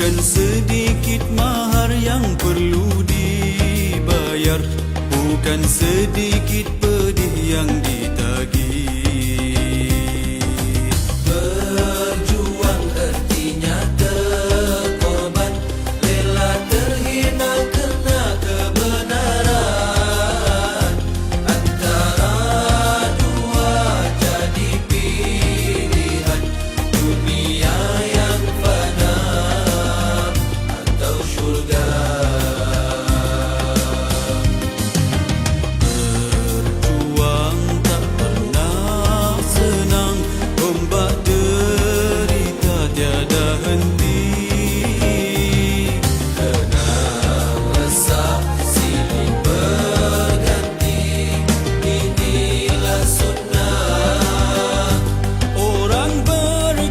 Bukan sedikit mahar yang perlu dibayar, bukan sedikit pedih yang ditagih. Berjuang artinya terkorban, rela terhina kerana kebenaran. Antara dua jadi pilihan, dunia yang fana atau syurga. Berjuang tak pernah senang, ombak derita tiada henti. Kena resah silih berganti, inilah sunnah orang berjuang.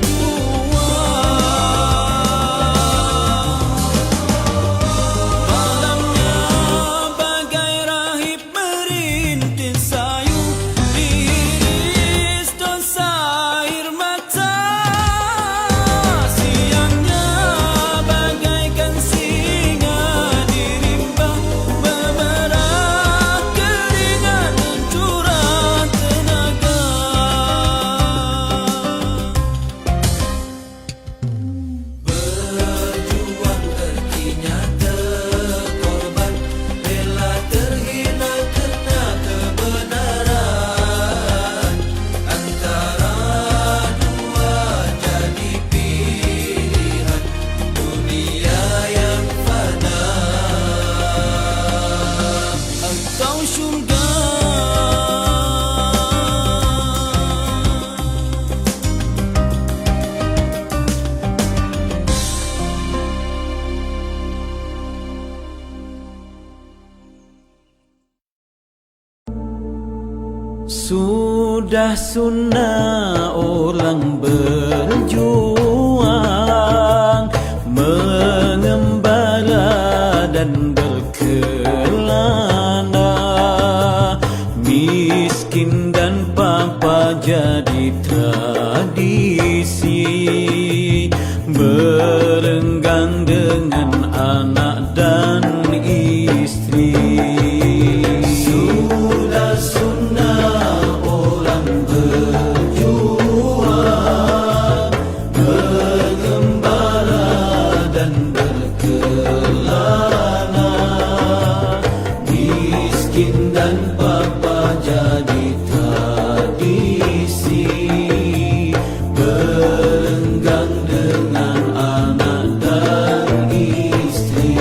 Malamnya bagai rahib merintis sayu, diiris dosa air mata. Siangnya bagaikan singa dirimba, memerah keringat mencurah tenaga. Berjuang artinya terkorban, rela terhina kerana kebenaran. Antara dua jadi pilihan, dunia yang fana atau syurga. Sudah sunnah orang berjuang, mengembala dan berkelana. Miskin dan papa jadi tradisi, berenggang dengan anak dan istri. Sudah sunnah orang berjuang, mengembara dan berkelana. Miskin dan papa jadi tradisi, berenggang dengan anak dan istri.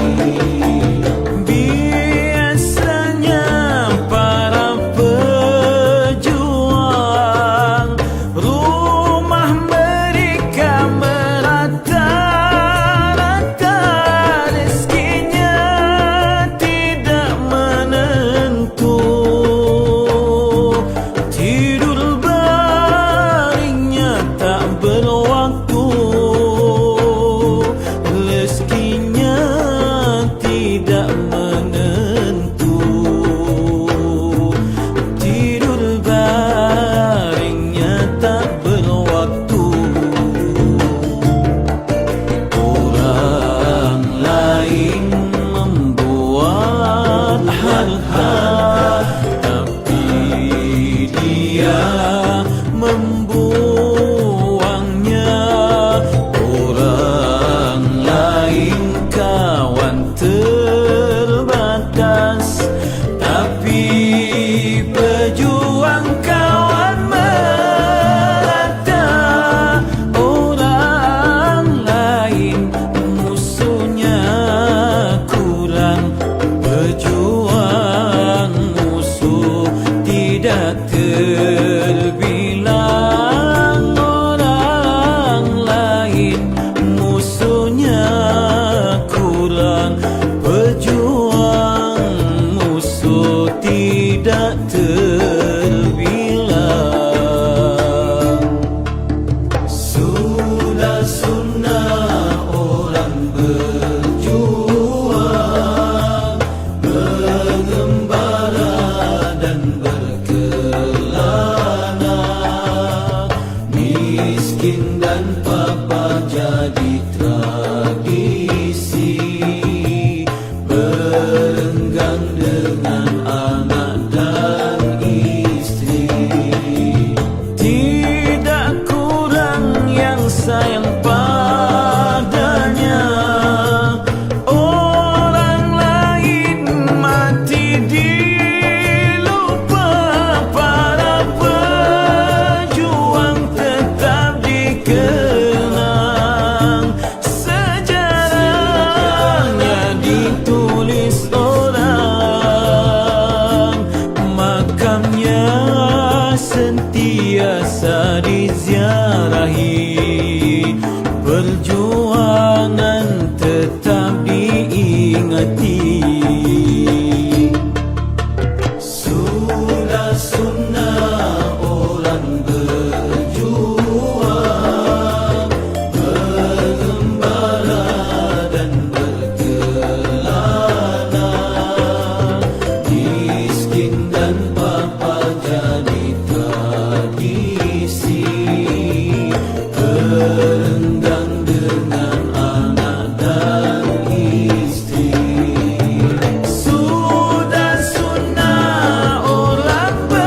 Biasanya para pejuang rumah mereka merata-rata rezeki. tradisi berenggang dengan anak dan istri. Tidak kurang yang sayang padanya, orang lain mati dilupa, para pejuang tetap dikenang, sejarahnya ditulis orang, makamnya sentiasa diziarahi, perjuangan tetap diingati. Sudah sunnah orang berjuang, mengembara dan berkelana, miskin dan papa jadi tradisi, berenggang dengan anak dan istri. Sudah sunnah orang berjuang.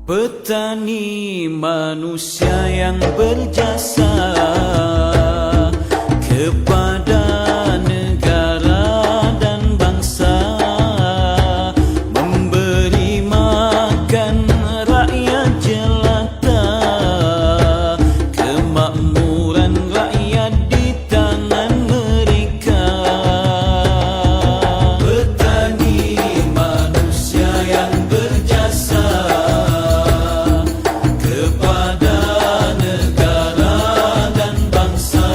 Petani manusia yang berjasa kepada negara dan bangsa, memberi makan rakyat jelata, kemakmuran rakyat di tangan mereka. Petani manusia yang berjasa kepada negara dan bangsa,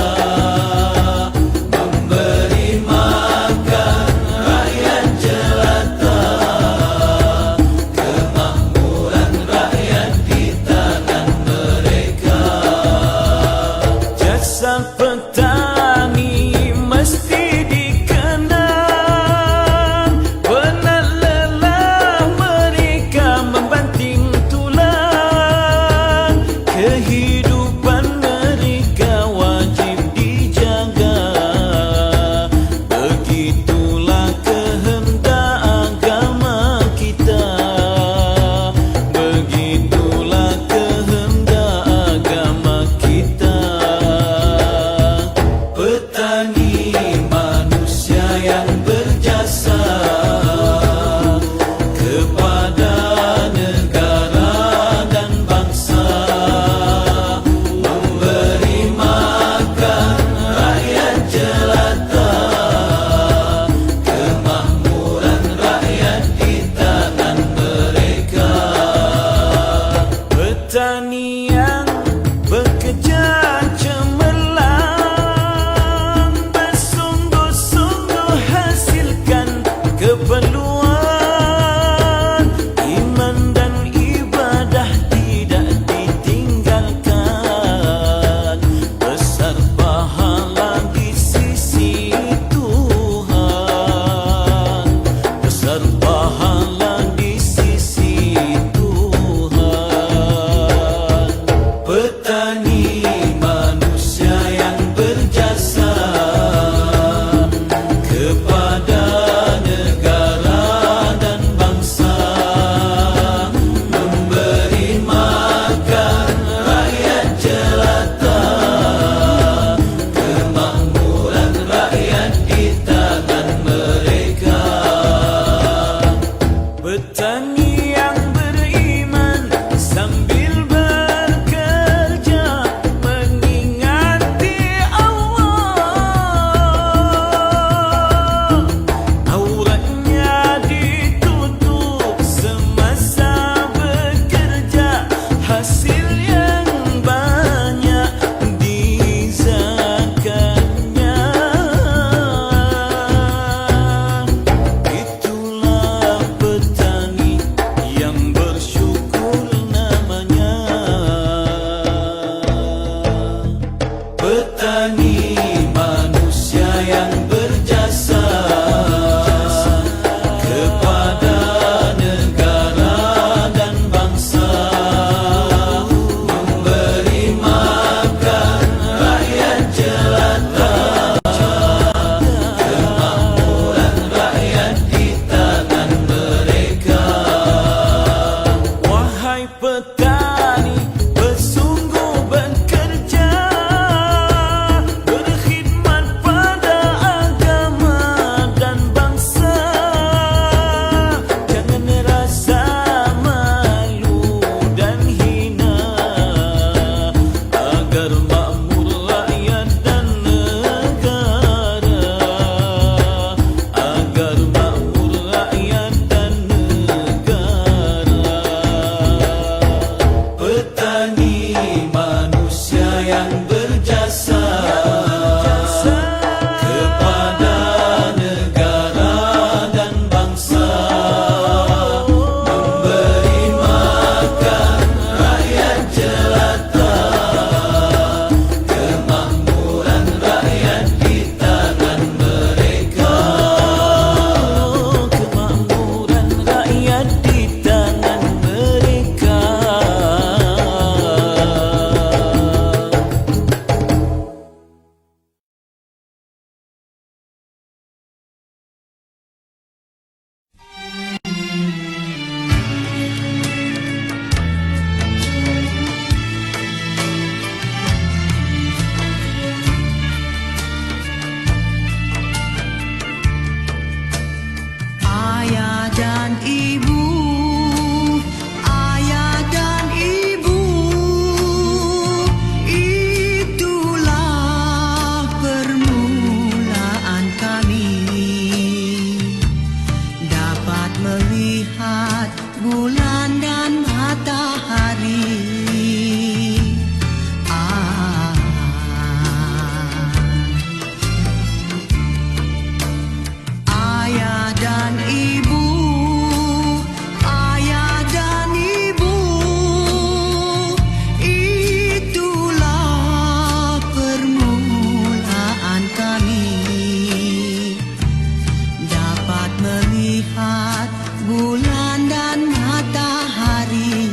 bulan dan matahari.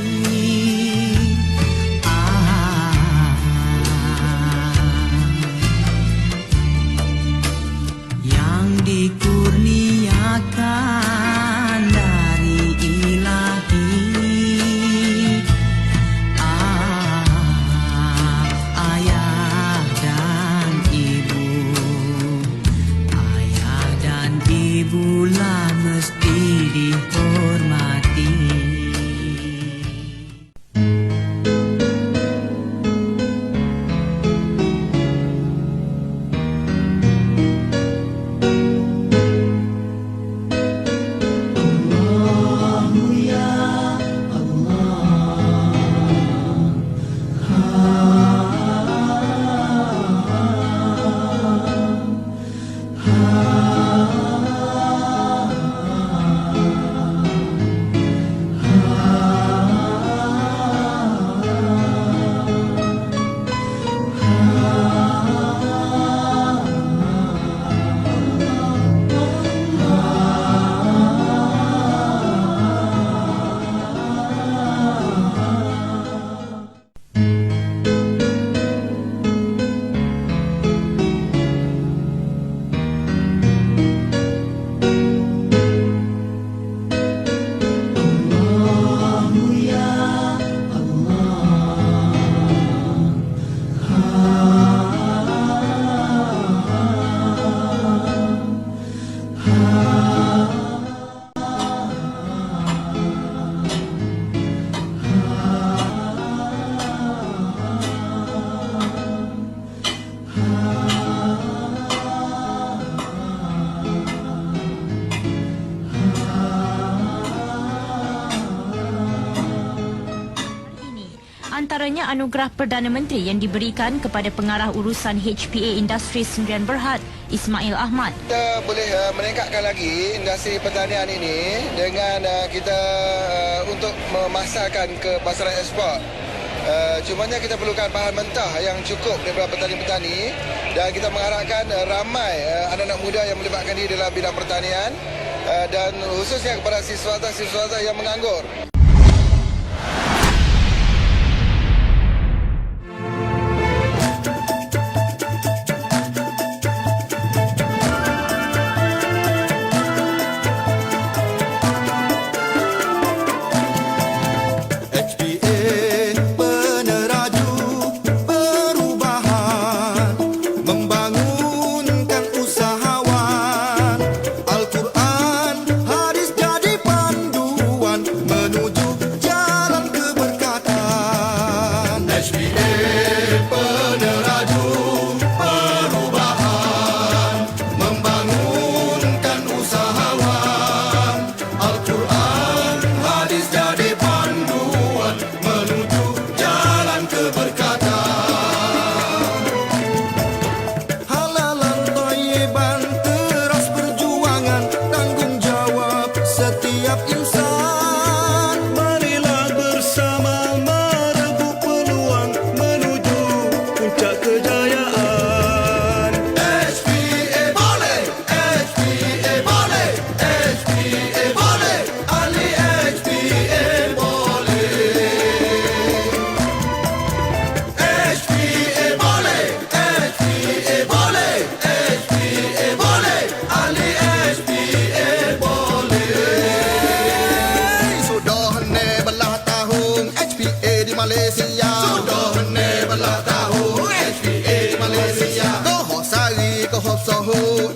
Yang dikurniakan dari Ilahi. Ayah dan ibulah mesti dihormati. Antaranya anugerah Perdana Menteri yang diberikan kepada pengarah urusan HPA Industri Sendirian Berhad, Ismail Ahmad. Kita boleh meningkatkan lagi industri pertanian ini dengan kita untuk memasarkan ke pasaran ekspor. Cumanya kita perlukan bahan mentah yang cukup daripada petani-petani dan kita mengharapkan ramai anak-anak muda yang melibatkan diri dalam bidang pertanian dan khususnya kepada siswa-siswa yang menganggur.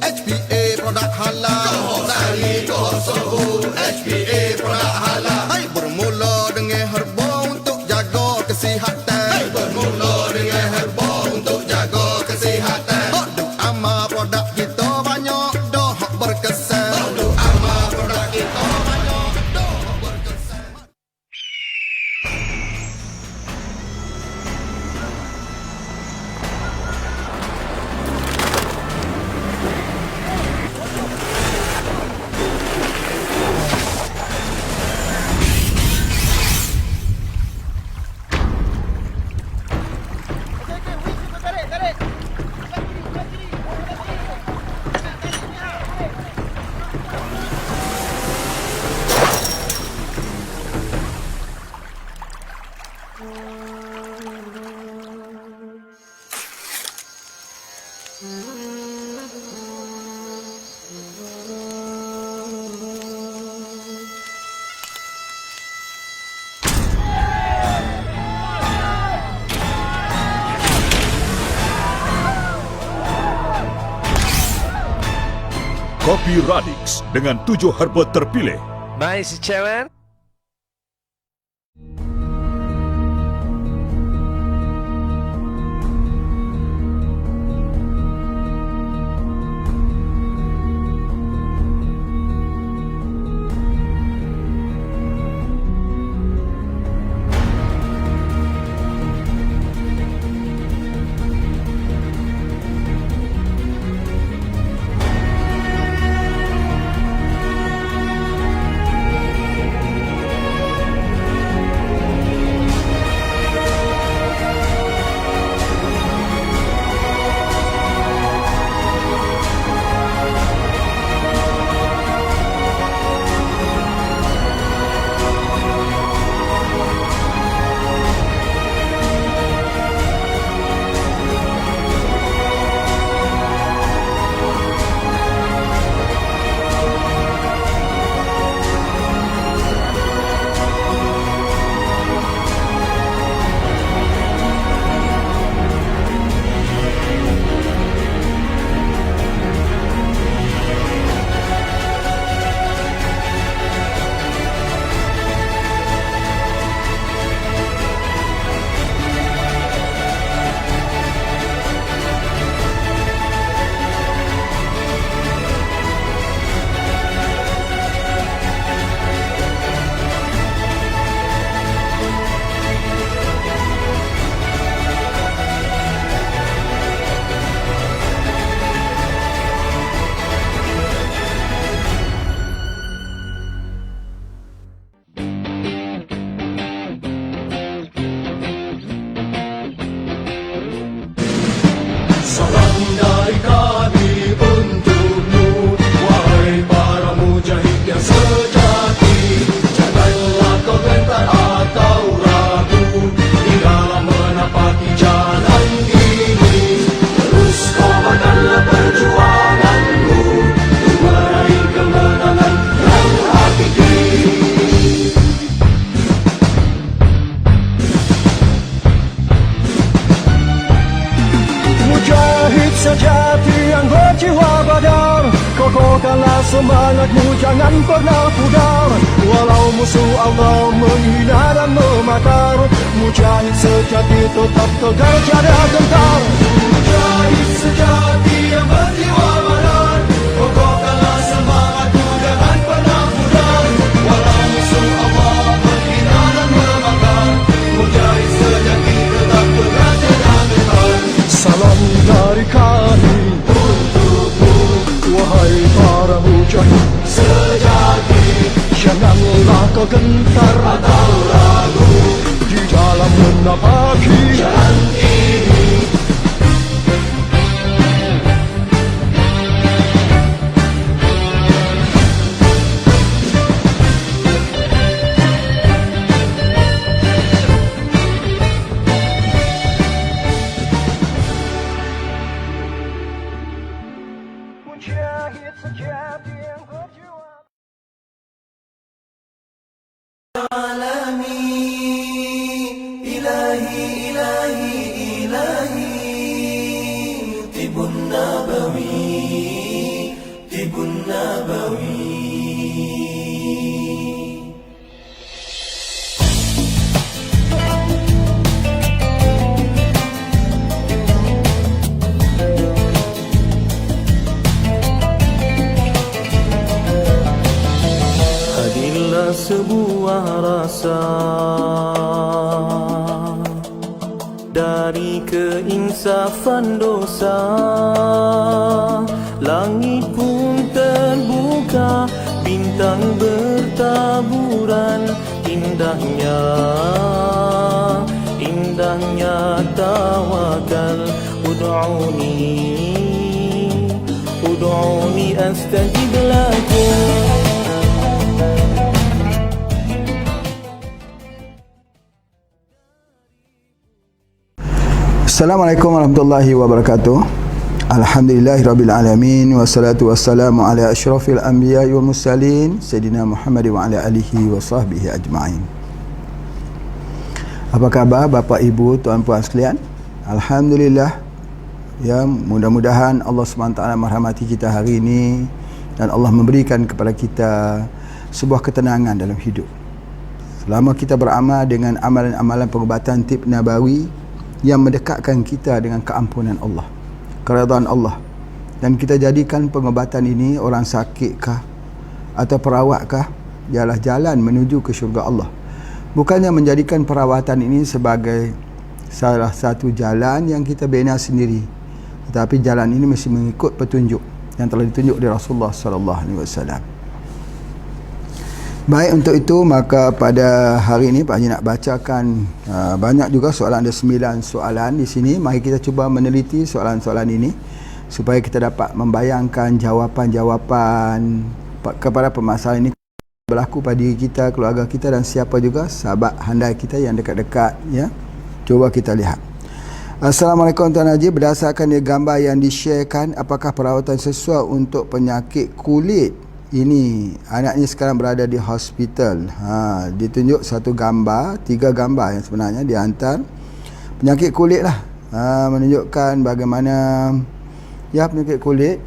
HPA produk halal. HPA produk halal. Hai bermula dengan herba untuk jaga kesihatan. Bermula dengan herba untuk jaga kesihatan. Duk amal produk kita banyak dah berkesan. Duk amal produk kita banyak dah berkesan. Kopi Radix dengan 7 herba terpilih. Baik, si Chairman. Kokohkanlah semangatmu, jangan pernah pudar. Walau musuh Allah menghina dan memakar, mujahid sejati tetap tegar tiada gentar. Mujahid sejati yang berjiwa badar, kokohkanlah semangatmu, jangan pernah pudar. Walau musuh Allah menghina dan memakar, mujahid sejati tetap tegar tiada gentar. Salam dari kami wahai para mujahid sejati, janganlah kau gentar atau ragu di dalam menapaki jalan ini. Mujahid sejati yang berjuang. Hadirlah sebuah rasa dari keinsafan dosa, langit pun terbuka, bintang bertaburan, indahnya tawakal. Ud'uni astajib lakum. Assalamualaikum warahmatullahi wabarakatuh. Alhamdulillahirabbil alamin wassalatu wassalamu ala asyrafil anbiya'i wal mursalin sayyidina Muhammad wa ala alihi wa sahbihi ajma'in. Apa khabar Bapak Ibu, tuan puan sekalian? Alhamdulillah. Ya, mudah-mudahan Allah SWT merahmati kita hari ini dan Allah memberikan kepada kita sebuah ketenangan dalam hidup. Selama kita beramal dengan amalan-amalan pengubatan tib nabawi yang mendekatkan kita dengan keampunan Allah, keridhaan Allah, dan kita jadikan pengubatan ini, orang sakitkah atau perawatkah, ialah jalan menuju ke syurga Allah. Bukannya menjadikan perawatan ini sebagai salah satu jalan yang kita bina sendiri, tetapi jalan ini mesti mengikut petunjuk yang telah ditunjuk oleh Rasulullah sallallahu alaihi wasallam. Baik, untuk itu maka pada hari ini Pak Haji nak bacakan banyak juga soalan, ada 9 soalan di sini. Mari kita cuba meneliti soalan-soalan ini supaya kita dapat membayangkan jawapan-jawapan kepada permasalahan ini berlaku pada diri kita, keluarga kita dan siapa juga sahabat handai kita yang dekat-dekat, ya. Cuba kita lihat. Assalamualaikum Tuan Haji, berdasarkan gambar yang di-sharekan, apakah perawatan sesuai untuk penyakit kulit ini? Anaknya sekarang berada di hospital. Ditunjuk satu gambar, 3 gambar yang sebenarnya dihantar. Penyakit kulit lah, menunjukkan bagaimana ya penyakit kulit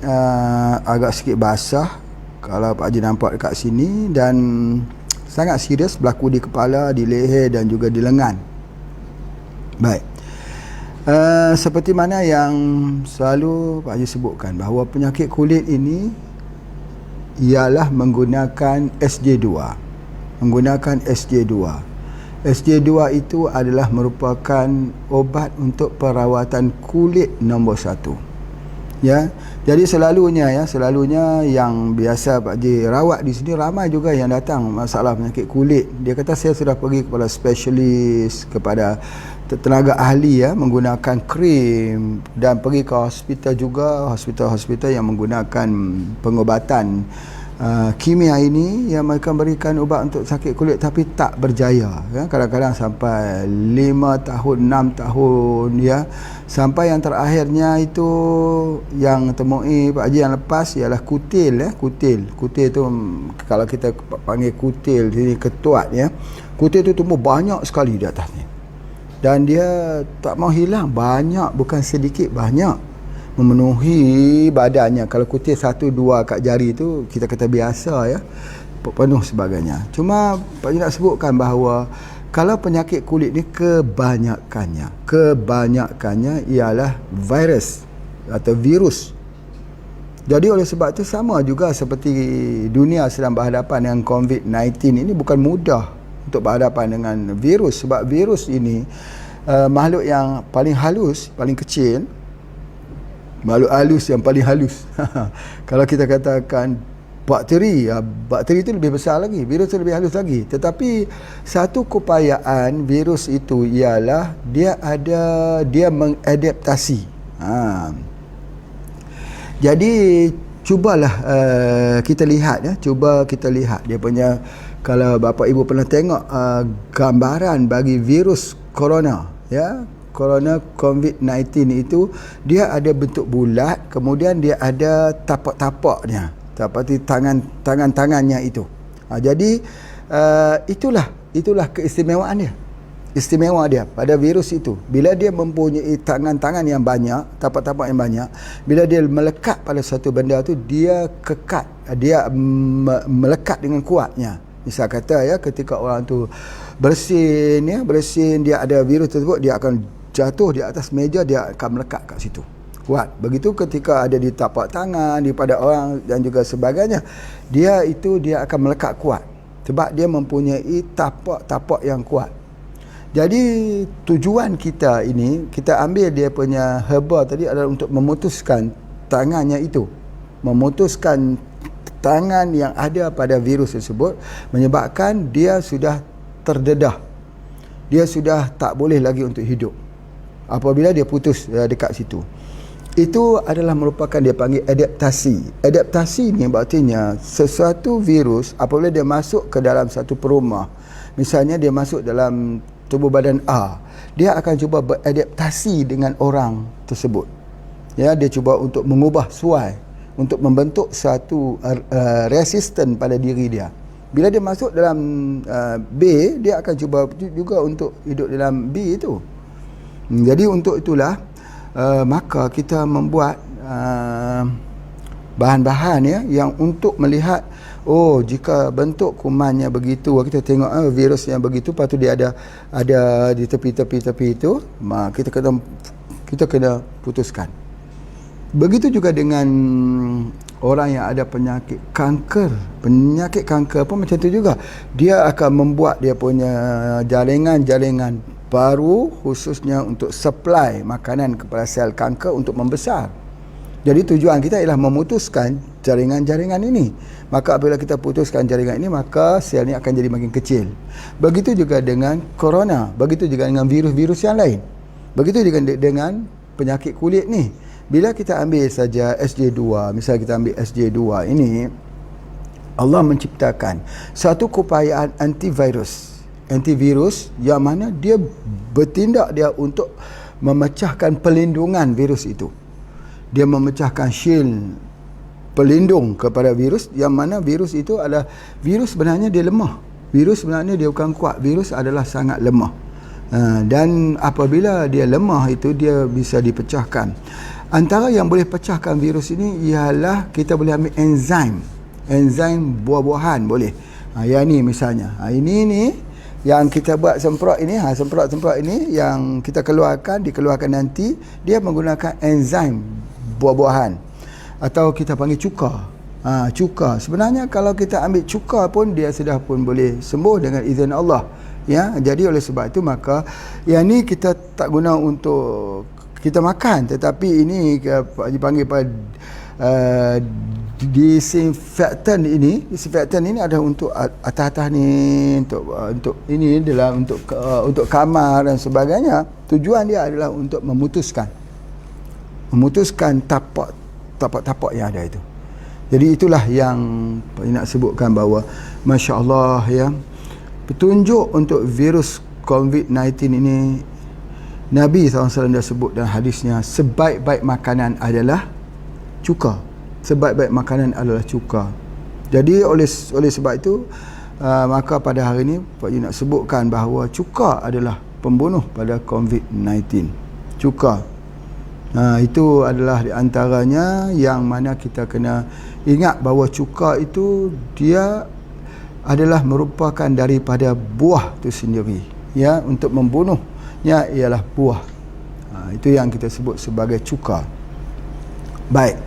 agak sikit basah kalau Pak Haji nampak dekat sini, dan sangat serius, berlaku di kepala, di leher dan juga di lengan. Baik. Seperti mana yang selalu Pak Haji sebutkan, bahawa penyakit kulit ini ialah menggunakan SJ2. Menggunakan SJ2. SJ2 itu adalah merupakan obat untuk perawatan kulit nombor 1. Ya. Jadi selalunya yang biasa Pak Haji rawat di sini, ramai juga yang datang masalah penyakit kulit. Dia kata saya sudah pergi kepada spesialis, kepada tenaga ahli, ya, menggunakan krim, dan pergi ke hospital juga, hospital-hospital yang menggunakan pengobatan kimia ini, yang mereka berikan ubat untuk sakit kulit tapi tak berjaya, ya. Kadang-kadang sampai 5 tahun, 6 tahun, ya. Sampai yang terakhirnya itu yang temui Pak Haji yang lepas ialah kutil, ya. Kutil tu kalau kita panggil kutil ini ketuat, ya. Kutil tu tumbuh banyak sekali di atasnya, dan dia tak mau hilang, banyak, bukan sedikit, banyak, memenuhi badannya. Kalau kutil 1-2 kat jari tu kita kata biasa, ya, penuh sebagainya. Cuma Pak Haji nak sebutkan bahawa kalau penyakit kulit ni kebanyakannya ialah virus atau virus. Jadi oleh sebab itu sama juga seperti dunia sedang berhadapan dengan COVID-19 ini, bukan mudah untuk berhadapan dengan virus, sebab virus ini makhluk yang paling halus, paling kecil, makhluk halus yang paling halus. Kalau kita katakan bakteri itu lebih besar lagi, virus itu lebih halus lagi. Tetapi satu keupayaan virus itu ialah dia mengadaptasi. Jadi cubalah kita lihat, ya, cuba kita lihat dia punya. Kalau bapa ibu pernah tengok gambaran bagi virus corona, ya, corona COVID-19 itu, dia ada bentuk bulat, kemudian dia ada tapak-tapaknya, seperti tangan-tangannya itu. Jadi itulah keistimewaan dia. Istimewa dia pada virus itu, bila dia mempunyai tangan-tangan yang banyak, tapak-tapak yang banyak, bila dia melekat pada satu benda tu, dia kekat, dia melekat dengan kuatnya. Misal kata, ya, ketika orang tu bersin, dia ada virus tersebut, dia akan jatuh di atas meja, dia akan melekat kat situ, kuat. Begitu ketika ada di tapak tangan, di pada orang dan juga sebagainya, dia akan melekat kuat, sebab dia mempunyai tapak-tapak yang kuat. Jadi tujuan kita ini, kita ambil dia punya herba tadi adalah untuk memutuskan tangannya itu, memutuskan tangan yang ada pada virus tersebut, menyebabkan dia sudah terdedah, dia sudah tak boleh lagi untuk hidup apabila dia putus dekat situ. Itu adalah merupakan dia panggil adaptasi. Adaptasi ni artinya sesuatu virus apabila dia masuk ke dalam satu perumah, misalnya dia masuk dalam tubuh badan A, dia akan cuba beradaptasi dengan orang tersebut, ya. Dia cuba untuk mengubah suai, untuk membentuk satu resisten pada diri dia. Bila dia masuk dalam B, dia akan cuba juga untuk hidup dalam B itu. Jadi untuk itulah maka kita membuat bahan-bahan ya yang untuk melihat jika bentuk kumannya begitu, kita tengok virus yang begitu, lepas tu dia ada di tepi-tepi itu, kita kena putuskan. Begitu juga dengan orang yang ada penyakit kanker pun macam tu juga. Dia akan membuat dia punya jaringan-jaringan baru khususnya untuk supply makanan kepada sel kanker untuk membesar. Jadi tujuan kita ialah memutuskan jaringan-jaringan ini. Maka apabila kita putuskan jaringan ini, maka sel ini akan jadi makin kecil. Begitu juga dengan corona, begitu juga dengan virus-virus yang lain. Begitu juga dengan penyakit kulit ni. Bila kita ambil saja SJ2, misalnya kita ambil SJ2 ini, Allah menciptakan satu keupayaan antivirus yang mana dia bertindak dia untuk memecahkan pelindungan virus itu. Dia memecahkan shield pelindung kepada virus, yang mana virus itu adalah virus sebenarnya dia lemah. Virus sebenarnya dia bukan kuat, virus adalah sangat lemah. Dan apabila dia lemah itu, dia bisa dipecahkan. Antara yang boleh pecahkan virus ini ialah kita boleh ambil enzim buah-buahan boleh. Yang ni misalnya. Ini yang kita buat semprot ini, semprot-semprot ini yang kita dikeluarkan nanti, dia menggunakan enzim buah-buahan. Atau kita panggil cuka. Cuka. Sebenarnya kalau kita ambil cuka pun dia sudah pun boleh sembuh dengan izin Allah. Ya, jadi oleh sebab itu maka yang ni kita tak guna untuk kita makan, tetapi ini dipanggil disinfektan ini adalah untuk atas-atas ni, untuk ini adalah untuk kamar dan sebagainya. Tujuan dia adalah untuk memutuskan tapak-tapak yang ada itu. Jadi itulah yang nak sebutkan bahawa masya-Allah ya, petunjuk untuk virus COVID-19 ini, Nabi SAW dah sebut dalam hadisnya, sebaik-baik makanan adalah cuka. Sebaik-baik makanan adalah cuka. Jadi oleh sebab itu maka pada hari ini Pak Ji nak sebutkan bahawa cuka adalah pembunuh pada COVID-19. Cuka. Itu adalah di antaranya yang mana kita kena ingat bahawa cuka itu dia adalah merupakan daripada buah itu sendiri. Ya, untuk membunuhnya ialah buah. Itu yang kita sebut sebagai cuka. Baik.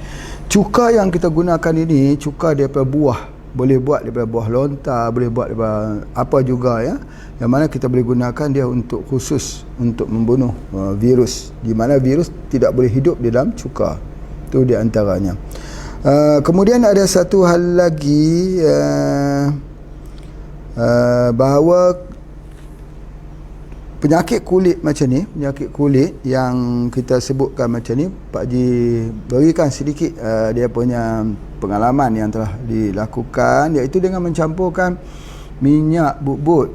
Cuka yang kita gunakan ini, cuka daripada buah. Boleh buat daripada buah lontar, boleh buat daripada apa juga ya. Yang mana kita boleh gunakan dia untuk khusus untuk membunuh virus. Di mana virus tidak boleh hidup di dalam cuka. Itu di antaranya. Kemudian ada satu hal lagi, bahawa penyakit kulit macam ni, penyakit kulit yang kita sebutkan macam ni, Pak Ji berikan sedikit dia punya pengalaman yang telah dilakukan, iaitu dengan mencampurkan minyak bubut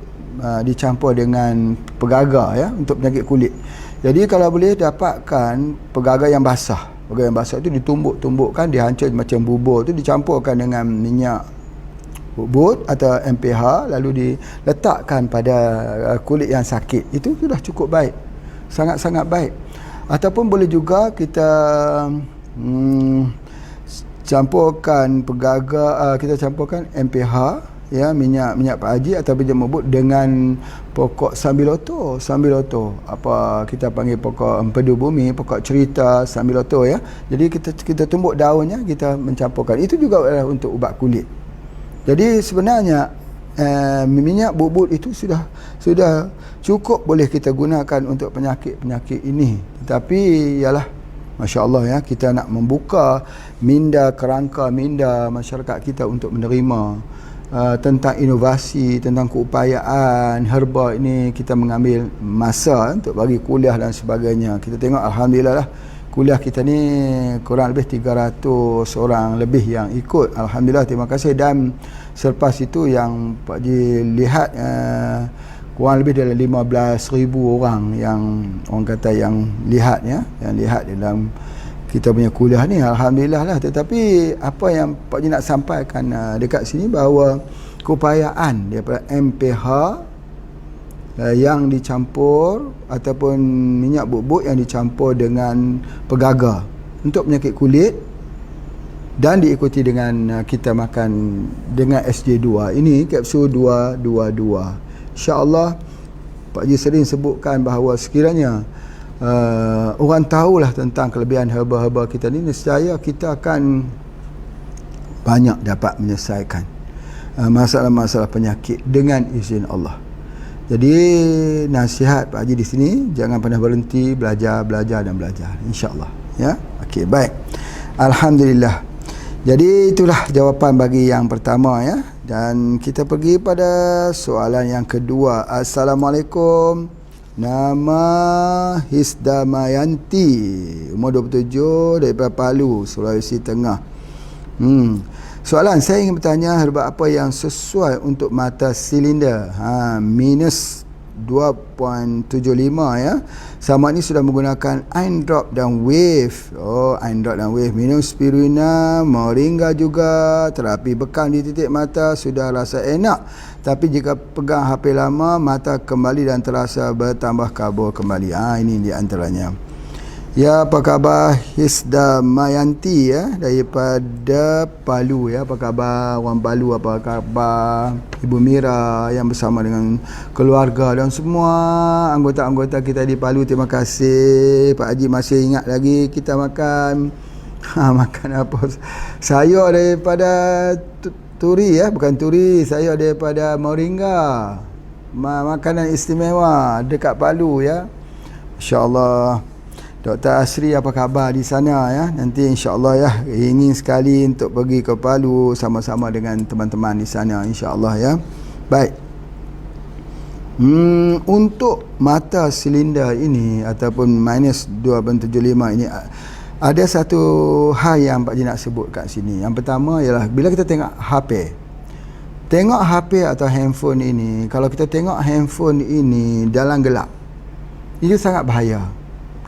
dicampur dengan pegaga ya, untuk penyakit kulit. Jadi kalau boleh dapatkan pegaga yang basah. Pegaga yang basah itu ditumbuk-tumbukkan, dihancur macam bubur tu, dicampurkan dengan minyak bubut atau MPH, lalu diletakkan pada kulit yang sakit. Itu sudah cukup baik, sangat-sangat baik. Ataupun boleh juga kita campurkan pegaga, kita campurkan MPH ya, minyak Pak Haji atau minyak bubut dengan pokok sambiloto, apa kita panggil pokok empedu bumi, pokok cerita, sambiloto ya. Jadi kita tumbuk daunnya, kita mencampurkan. Itu juga adalah untuk ubat kulit. Jadi sebenarnya minyak bubut itu sudah cukup boleh kita gunakan untuk penyakit-penyakit ini. Tetapi ialah masya-Allah ya, kita nak membuka kerangka minda masyarakat kita untuk menerima tentang inovasi, tentang keupayaan herba ini. Kita mengambil masa untuk bagi kuliah dan sebagainya. Kita tengok alhamdulillah lah, kuliah kita ni kurang lebih 300 orang lebih yang ikut. Alhamdulillah, terima kasih. Dan selepas itu yang Pak Ji lihat kurang lebih dalam 15,000 orang yang orang kata yang lihat ya, yang lihat dalam kita punya kuliah ni. Alhamdulillah lah. Tetapi apa yang Pak Ji nak sampaikan dekat sini, bahawa keupayaan daripada MPH yang dicampur ataupun minyak bubut yang dicampur dengan pegaga untuk penyakit kulit, dan diikuti dengan kita makan dengan SJ2. Ini kapsul 222. InsyaAllah Pak Haji sering sebutkan bahawa sekiranya orang tahulah tentang kelebihan herba-herba kita ni, nescaya kita akan banyak dapat menyelesaikan masalah-masalah penyakit dengan izin Allah. Jadi nasihat Pak Haji di sini, jangan pernah berhenti belajar dan belajar, insya-Allah, ya. Okey, baik. Alhamdulillah. Jadi itulah jawapan bagi yang pertama, ya. Dan kita pergi pada soalan yang kedua. Assalamualaikum. Nama Hisdamayanti, umur 27, daripada Palu, Sulawesi Tengah. Soalan, saya ingin bertanya herba apa yang sesuai untuk mata silinder minus 2.75, ya. Sama ini sudah menggunakan Iron Drop dan Wave. Iron Drop dan Wave. Minum spirulina, moringa juga. Terapi bekam di titik mata sudah rasa enak. Tapi jika pegang HP lama, mata kembali dan terasa bertambah kabur kembali. Ini di antaranya. Ya, apa khabar Hisdamayanti, ya, daripada Palu, ya. Apa khabar orang Palu? Apa khabar Ibu Mira yang bersama dengan keluarga dan semua anggota-anggota kita di Palu? Terima kasih. Pak Haji masih ingat lagi kita makan makan apa? Sayur daripada turi, ya, bukan turi, sayur daripada moringa. Makanan istimewa dekat Palu, ya. Insya-Allah. Dr. Asri, apa khabar di sana, ya? Nanti insya-Allah, ya, ingin sekali untuk pergi ke Palu sama-sama dengan teman-teman di sana, insya-Allah, ya. Baik. Untuk mata silinder ini ataupun minus 2.75 ini, ada satu hal yang Pak Haji nak sebut kat sini. Yang pertama ialah bila kita tengok HP atau handphone ini, kalau kita tengok handphone ini dalam gelap, itu sangat bahaya.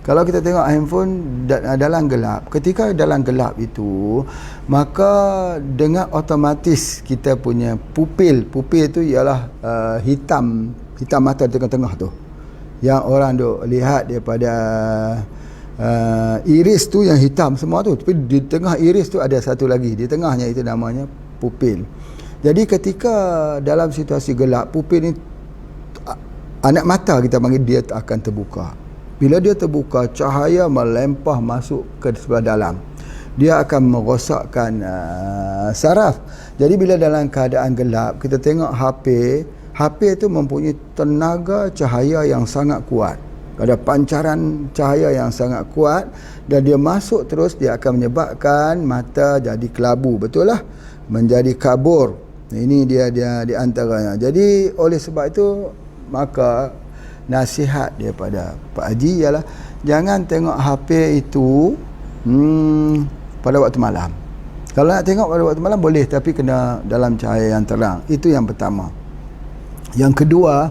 Kalau kita tengok handphone dalam gelap, ketika dalam gelap itu, maka dengan otomatis kita punya pupil itu ialah hitam mata di tengah-tengah tu, yang orang duk lihat daripada iris tu yang hitam semua tu, tapi di tengah iris tu ada satu lagi, di tengahnya itu namanya pupil. Jadi ketika dalam situasi gelap, pupil ni, anak mata kita panggil, dia akan terbuka. Bila dia terbuka, cahaya melempah masuk ke sebelah dalam. Dia akan merosakkan saraf. Jadi bila dalam keadaan gelap, kita tengok HP itu mempunyai tenaga cahaya yang sangat kuat. Ada pancaran cahaya yang sangat kuat, dan dia masuk terus, dia akan menyebabkan mata jadi kelabu, betul lah, menjadi kabur. Ini dia di antaranya. Jadi oleh sebab itu, maka nasihat daripada Pak Haji ialah jangan tengok HP itu pada waktu malam. Kalau nak tengok pada waktu malam boleh, tapi kena dalam cahaya yang terang. Itu yang pertama. Yang kedua,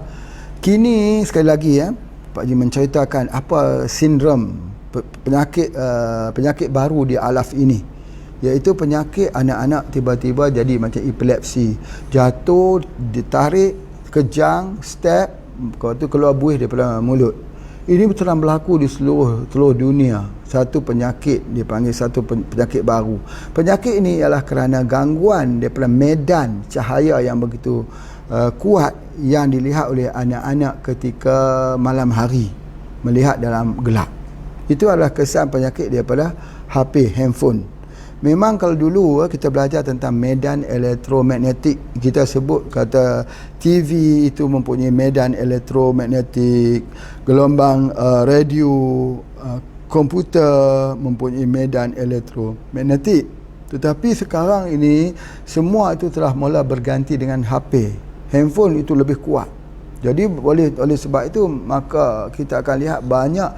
kini sekali lagi, ya, Pak Haji menceritakan apa sindrom penyakit baru di alaf ini, iaitu penyakit anak-anak tiba-tiba jadi macam epilepsi, jatuh, ditarik, kejang, step, kalau tu keluar buih daripada mulut. Ini betul berlaku di seluruh dunia. Satu penyakit, dipanggil satu penyakit baru. Penyakit ini ialah kerana gangguan daripada medan cahaya yang begitu kuat yang dilihat oleh anak-anak ketika malam hari, melihat dalam gelap. Itu adalah kesan penyakit daripada HP, handphone. Memang kalau dulu kita belajar tentang medan elektromagnetik, kita sebut kata TV itu mempunyai medan elektromagnetik, gelombang radio, komputer mempunyai medan elektromagnetik. Tetapi sekarang ini semua itu telah mula berganti dengan HP. Handphone itu lebih kuat. Jadi oleh sebab itu, maka kita akan lihat banyak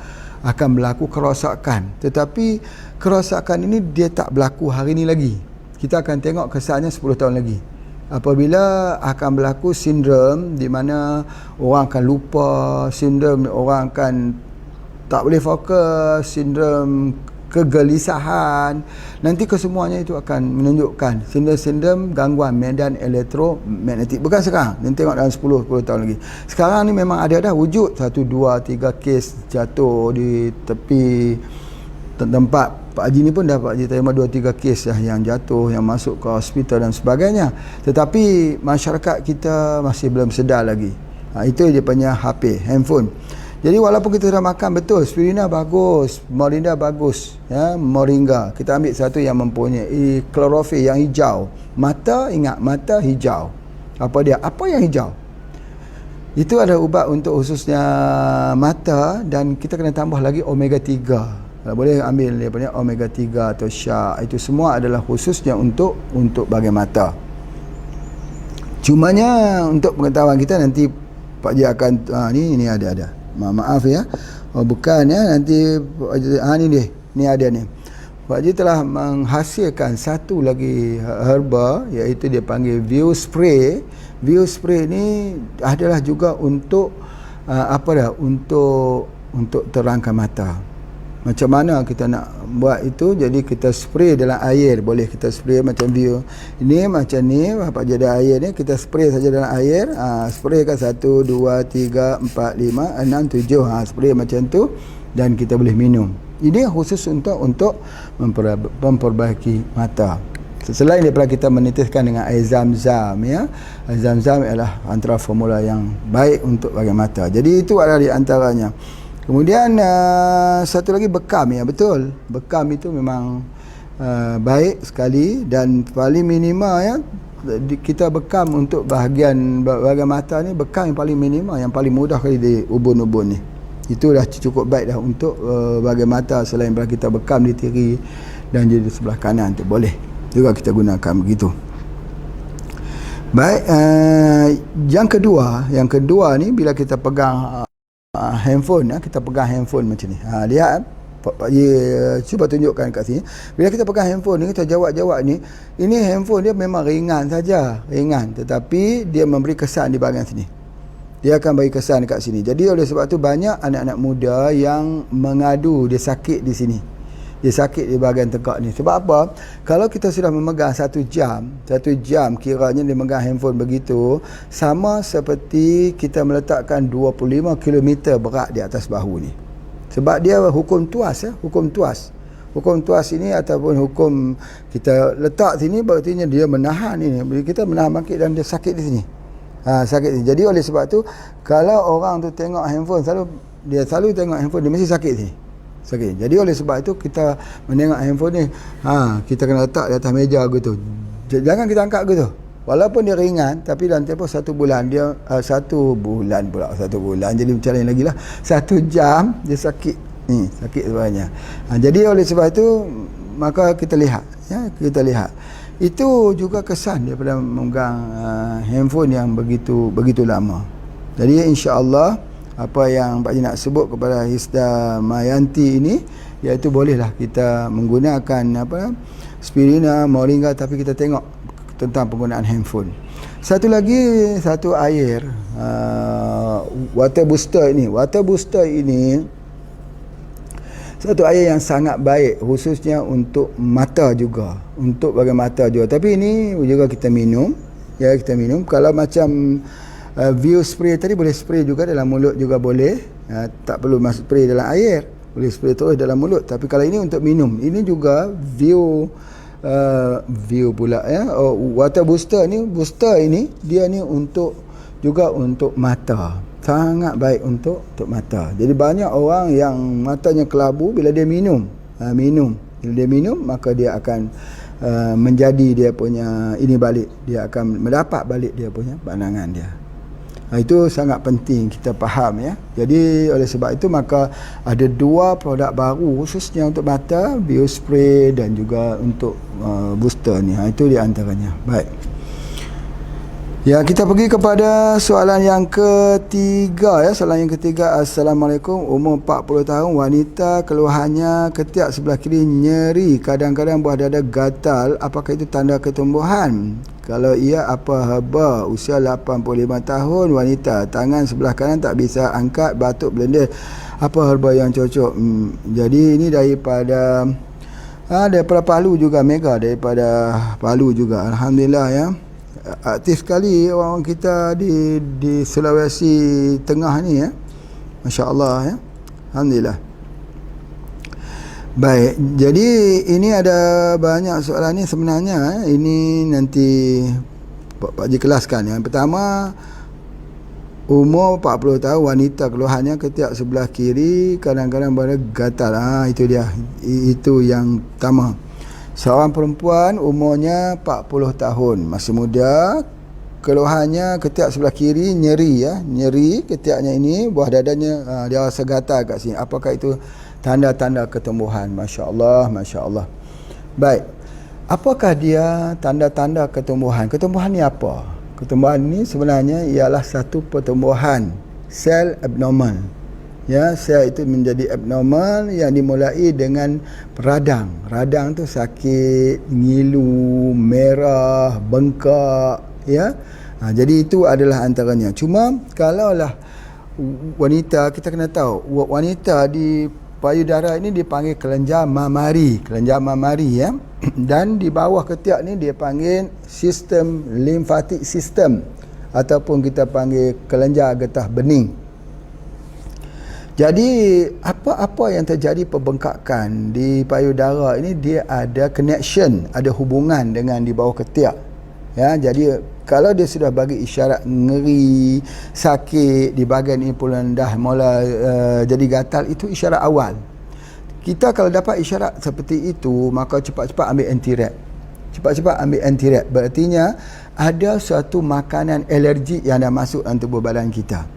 akan berlaku kerosakan. Tetapi kerosakan ini dia tak berlaku hari ini lagi. Kita akan tengok kesannya 10 tahun lagi. Apabila akan berlaku sindrom di mana orang akan lupa, sindrom orang akan tak boleh fokus, sindrom kegelisahan, nanti kesemuanya itu akan menunjukkan sindrom gangguan medan elektromagnetik. Bukan sekarang, nanti tengok dalam 10 tahun lagi. Sekarang ni memang ada dah wujud 1, 2, 3 kes jatuh di tepi tempat Pak Haji ni pun dah Pak Haji terima 2-3 kes yang jatuh, yang masuk ke hospital dan sebagainya. Tetapi masyarakat kita masih belum sedar lagi. Itu dia punya HP, handphone. Jadi walaupun kita dah makan betul, spirulina bagus, morinda bagus, ya, moringa. Kita ambil satu yang mempunyai klorofil yang hijau. Mata, ingat, mata hijau. Apa dia? Apa yang hijau? Itu ada ubat untuk khususnya mata, dan kita kena tambah lagi omega 3. Kalau boleh ambil dia punya omega 3 atau syak. Itu semua adalah khususnya untuk bagi mata. Cumanya untuk pengetahuan kita, nanti Pak Ji akan ni ada. Maaf ya. Oh bukan ya, nanti ni dia. Ni ada ni. Pak Ji telah menghasilkan satu lagi herba, iaitu dia panggil View Spray. View Spray ni adalah juga untuk untuk terangkan mata. Macam mana kita nak buat itu? Jadi kita spray dalam air. Boleh kita spray macam View ini, macam ni. Pak Ji ada air ni, kita spray saja dalam air. Spray kan 1, 2, 3, 4, 5, 6, 7. Spray macam tu, dan kita boleh minum. Ini khusus untuk memperbaiki mata. Selain daripada kita menitiskan dengan air zam-zam, ya. Air zam-zam adalah antara formula yang baik untuk bagi mata. Jadi itu adalah di antaranya. Kemudian satu lagi bekam, ya, betul. Bekam itu memang baik sekali, dan paling minima, ya, kita bekam untuk bahagian mata ni, bekam yang paling minima, yang paling mudah kali di ubun-ubun ni. Itu dah cukup baik dah untuk bahagian mata. Selain daripada kita bekam di tiri dan di sebelah kanan tu, boleh juga kita gunakan begitu. Baik, yang kedua ni, bila kita pegang handphone, kita pegang handphone macam ni. Lihat Pak Ji cuba tunjukkan kat sini. Bila kita pegang handphone ni, kita jawab ni, ini handphone dia memang ringan saja, tetapi dia memberi kesan di bahagian sini. Dia akan bagi kesan dekat sini. Jadi oleh sebab tu banyak anak-anak muda yang mengadu dia sakit di sini. Dia sakit di bahagian tegak ni. Sebab apa? Kalau kita sudah memegang 1 jam kiranya dia memegang handphone begitu, sama seperti kita meletakkan 25 km berat di atas bahu ni. Sebab dia hukum tuas, ya, hukum tuas. Hukum tuas ini ataupun hukum kita letak sini, berarti dia menahan ini. Kita menahan bangkit dan dia sakit di sini. Sakit. Jadi oleh sebab tu, kalau orang tu tengok handphone, selalu tengok handphone, dia mesti sakit sini. Sakit. Jadi oleh sebab itu kita menengok handphone ni, kita kena letak di atas meja gitu. Jangan kita angkat gitu. Walaupun dia ringan, tapi dalam tempoh 1 bulan dia 1 bulan jadi macam lain lagi lah. 1 jam dia sakit. Ni sakit sebenarnya. Jadi oleh sebab itu, maka kita lihat, ya, kita lihat. Itu juga kesan daripada memegang handphone yang begitu lama. Jadi insya-Allah apa yang Pak Ji nak sebut kepada Hisda Mayanti ini, iaitu bolehlah kita menggunakan spirulina, moringa, tapi kita tengok tentang penggunaan handphone. Satu air water booster ini satu air yang sangat baik, khususnya untuk mata juga, untuk bagi mata juga. Tapi ini juga kita minum, ya, kita minum. Kalau macam View Spray tadi, boleh spray juga dalam mulut juga boleh. Tak perlu masuk spray dalam air, boleh spray terus dalam mulut. Tapi kalau ini untuk minum, ini juga View pula, ya. Water booster ini dia ni untuk mata. Sangat baik untuk mata. Jadi banyak orang yang matanya kelabu bila dia minum. Bila dia minum, maka dia akan menjadi dia punya ini balik. Dia akan mendapat balik dia punya pandangan dia. Itu sangat penting kita faham, ya. Jadi oleh sebab itu, maka ada 2 produk baru khususnya untuk mata, View Spray dan juga untuk booster ni. Itu di antaranya. Baik. Ya, kita pergi kepada soalan yang ketiga, ya. Soalan yang ketiga, Assalamualaikum. Umur 40 tahun, wanita, keluhannya ketiak sebelah kiri nyeri, kadang-kadang buah dada gatal. Apakah itu tanda ketumbuhan? Kalau iya, apa herba? Usia 85 tahun, wanita, tangan sebelah kanan tak bisa angkat, batuk belenda. Apa herba yang cocok? Jadi ini daripada Palu juga, Mega daripada Palu juga. Alhamdulillah, ya. Aktif sekali orang kita di Sulawesi Tengah ni, ya. Masya-Allah, ya. Alhamdulillah. Baik, jadi ini ada banyak soalan ni sebenarnya. Ini nanti Pak Haji kelaskan. Yang pertama, umur 40 tahun, wanita, keluhannya ketiak sebelah kiri kadang-kadang berada gatal. Itu dia. Itu yang pertama. Seorang perempuan umurnya 40 tahun, masih muda, keluhannya ketiak sebelah kiri nyeri, nyeri ketiaknya ini, buah dadanya dia rasa gatal kat sini. Apakah itu tanda-tanda ketumbuhan? Masya-Allah, masya-Allah. Baik. Apakah dia tanda-tanda ketumbuhan? Ketumbuhan ni apa? Ketumbuhan ni sebenarnya ialah satu pertumbuhan sel abnormal. Ya, sel itu menjadi abnormal yang dimulai dengan radang. Radang tu sakit, ngilu, merah, bengkak, ya. Jadi itu adalah antaranya. Cuma kalaulah wanita, kita kena tahu wanita di payudara ini dipanggil kelenjar mamari, ya. Dan di bawah ketiak ni dia panggil sistem limfatik sistem ataupun kita panggil kelenjar getah bening. Jadi apa yang terjadi pembengkakan di payudara ini, dia ada connection, ada hubungan dengan di bawah ketiak. Ya, jadi kalau dia sudah bagi isyarat ngeri, sakit di bahagian ini puluhan dah mula jadi gatal, itu isyarat awal. Kita kalau dapat isyarat seperti itu, maka cepat-cepat ambil anti-rat. Cepat-cepat ambil anti-rat. Berartinya ada suatu makanan alergi yang dah masuk dalam tubuh badan kita.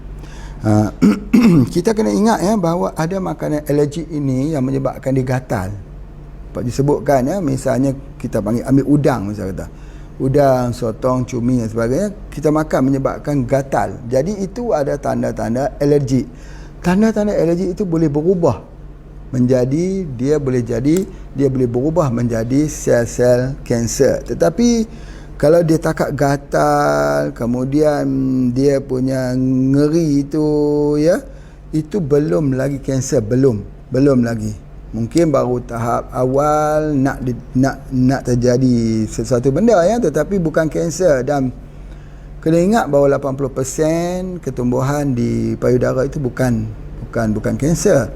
Kita kena ingat bahawa ada makanan alergi ini yang menyebabkan dia gatal. Pak disebutkan misalnya kita panggil ambil udang, misalnya kata udang, sotong, cumi dan sebagainya, kita makan menyebabkan gatal. Jadi itu ada tanda-tanda alergi. Tanda-tanda alergi itu boleh berubah menjadi, dia boleh berubah menjadi sel-sel kanser. Tetapi kalau dia takat gatal, kemudian dia punya ngeri itu, ya, itu belum lagi kanser, belum lagi. Mungkin baru tahap awal nak terjadi sesuatu benda, ya, tetapi bukan kanser. Dan kena ingat bahawa 80% ketumbuhan di payudara itu bukan kanser.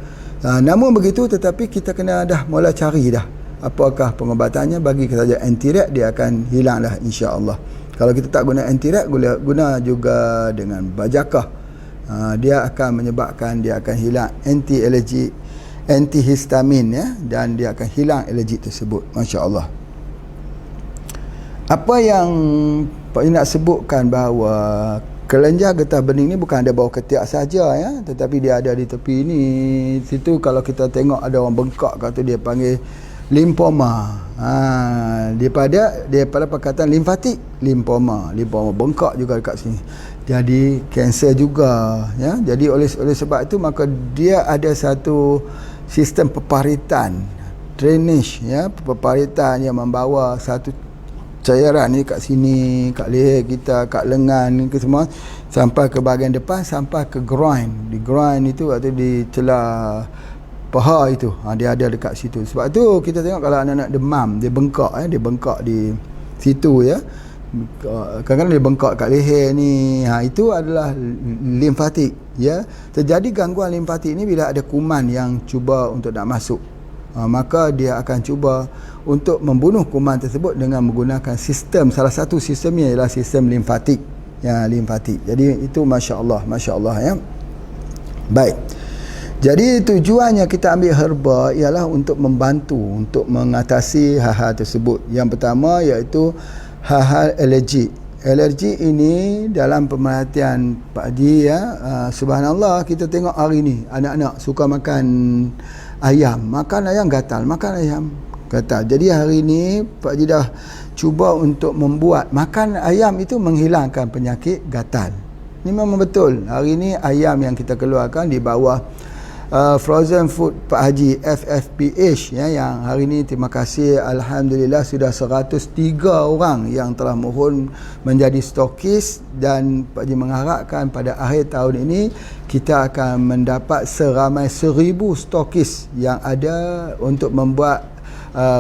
Namun begitu, tetapi kita kena dah mula cari dah apakah pengobatannya. Bagi kita saja anti-rat, dia akan hilanglah insya-Allah. Kalau kita tak guna anti-rat, guna juga dengan bajakah, dia akan menyebabkan dia akan hilang anti-alergi, antihistamin, ya, dan dia akan hilang alergi tersebut, masya-Allah. Apa yang Pak nak sebutkan bahawa kelenjar getah bening ni bukan ada bawah ketiak saja, ya, tetapi dia ada di tepi ni. Situ kalau kita tengok ada orang bengkak, kata dia panggil limfoma. Daripada perkataan limfatik, limfoma bengkak juga dekat sini. Jadi kanser juga, ya. Jadi oleh sebab itu maka dia ada satu sistem peparitan, drainage, ya, peparitan yang membawa satu cairan ni kat sini, kat leher kita, kat lengan ni ke semua, sampai ke bahagian depan, sampai ke groin. Di groin itu atau di celah paha itu, dia ada dekat situ. Sebab tu kita tengok kalau anak-anak demam, dia bengkak di situ, ya. Kadang-kadang dia bengkak kat leher ni. Itu adalah limfatik, ya. Terjadi gangguan limfatik ni bila ada kuman yang cuba untuk nak masuk. Maka dia akan cuba untuk membunuh kuman tersebut dengan menggunakan sistem, salah satu sistemnya ialah sistem limfatik, ya, limfatik. Jadi itu masya-Allah, ya. Baik. Jadi tujuannya kita ambil herba ialah untuk membantu, untuk mengatasi hal-hal tersebut. Yang pertama iaitu hal-hal alergi. Alergi ini dalam pemerhatian Pak Haji, ya, subhanallah, kita tengok hari ni anak-anak suka makan ayam, gatal, gatal. Jadi hari ni Pak Haji dah cuba untuk membuat makan ayam itu menghilangkan penyakit gatal. Ini memang betul. Hari ni ayam yang kita keluarkan di bawah Frozen Food Pak Haji FFPH, ya, yang hari ini terima kasih, alhamdulillah sudah 103 orang yang telah mohon menjadi stokis, dan Pak Haji mengharapkan pada akhir tahun ini kita akan mendapat seramai 1000 stokis yang ada untuk membuat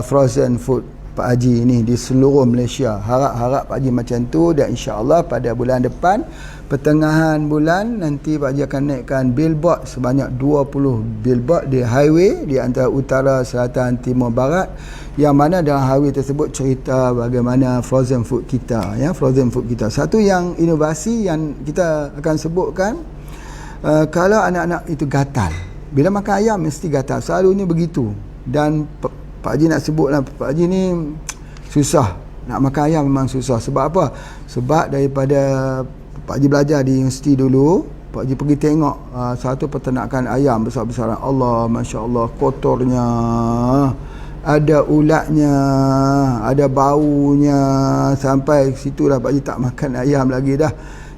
frozen food Pak Haji ni di seluruh Malaysia. Harap-harap Pak Haji macam tu, dan insya-Allah pada bulan depan, pertengahan bulan nanti Pak Haji akan naikkan billboard sebanyak 20 billboard di highway di antara utara, selatan, timur, barat, yang mana dalam highway tersebut cerita bagaimana frozen food kita, ya, frozen food kita. Satu yang inovasi yang kita akan sebutkan, kalau anak-anak itu gatal, bila makan ayam mesti gatal, selalunya begitu. Dan Pak Haji nak sebutlah, Pak Haji ni susah nak makan ayam, memang susah. Sebab apa? Sebab daripada Pak Haji belajar di universiti dulu, Pak Haji pergi tengok satu peternakan ayam besar-besaran. Allah, Masya Allah, kotornya, ada ulatnya, ada baunya, sampai situlah Pak Haji tak makan ayam lagi dah.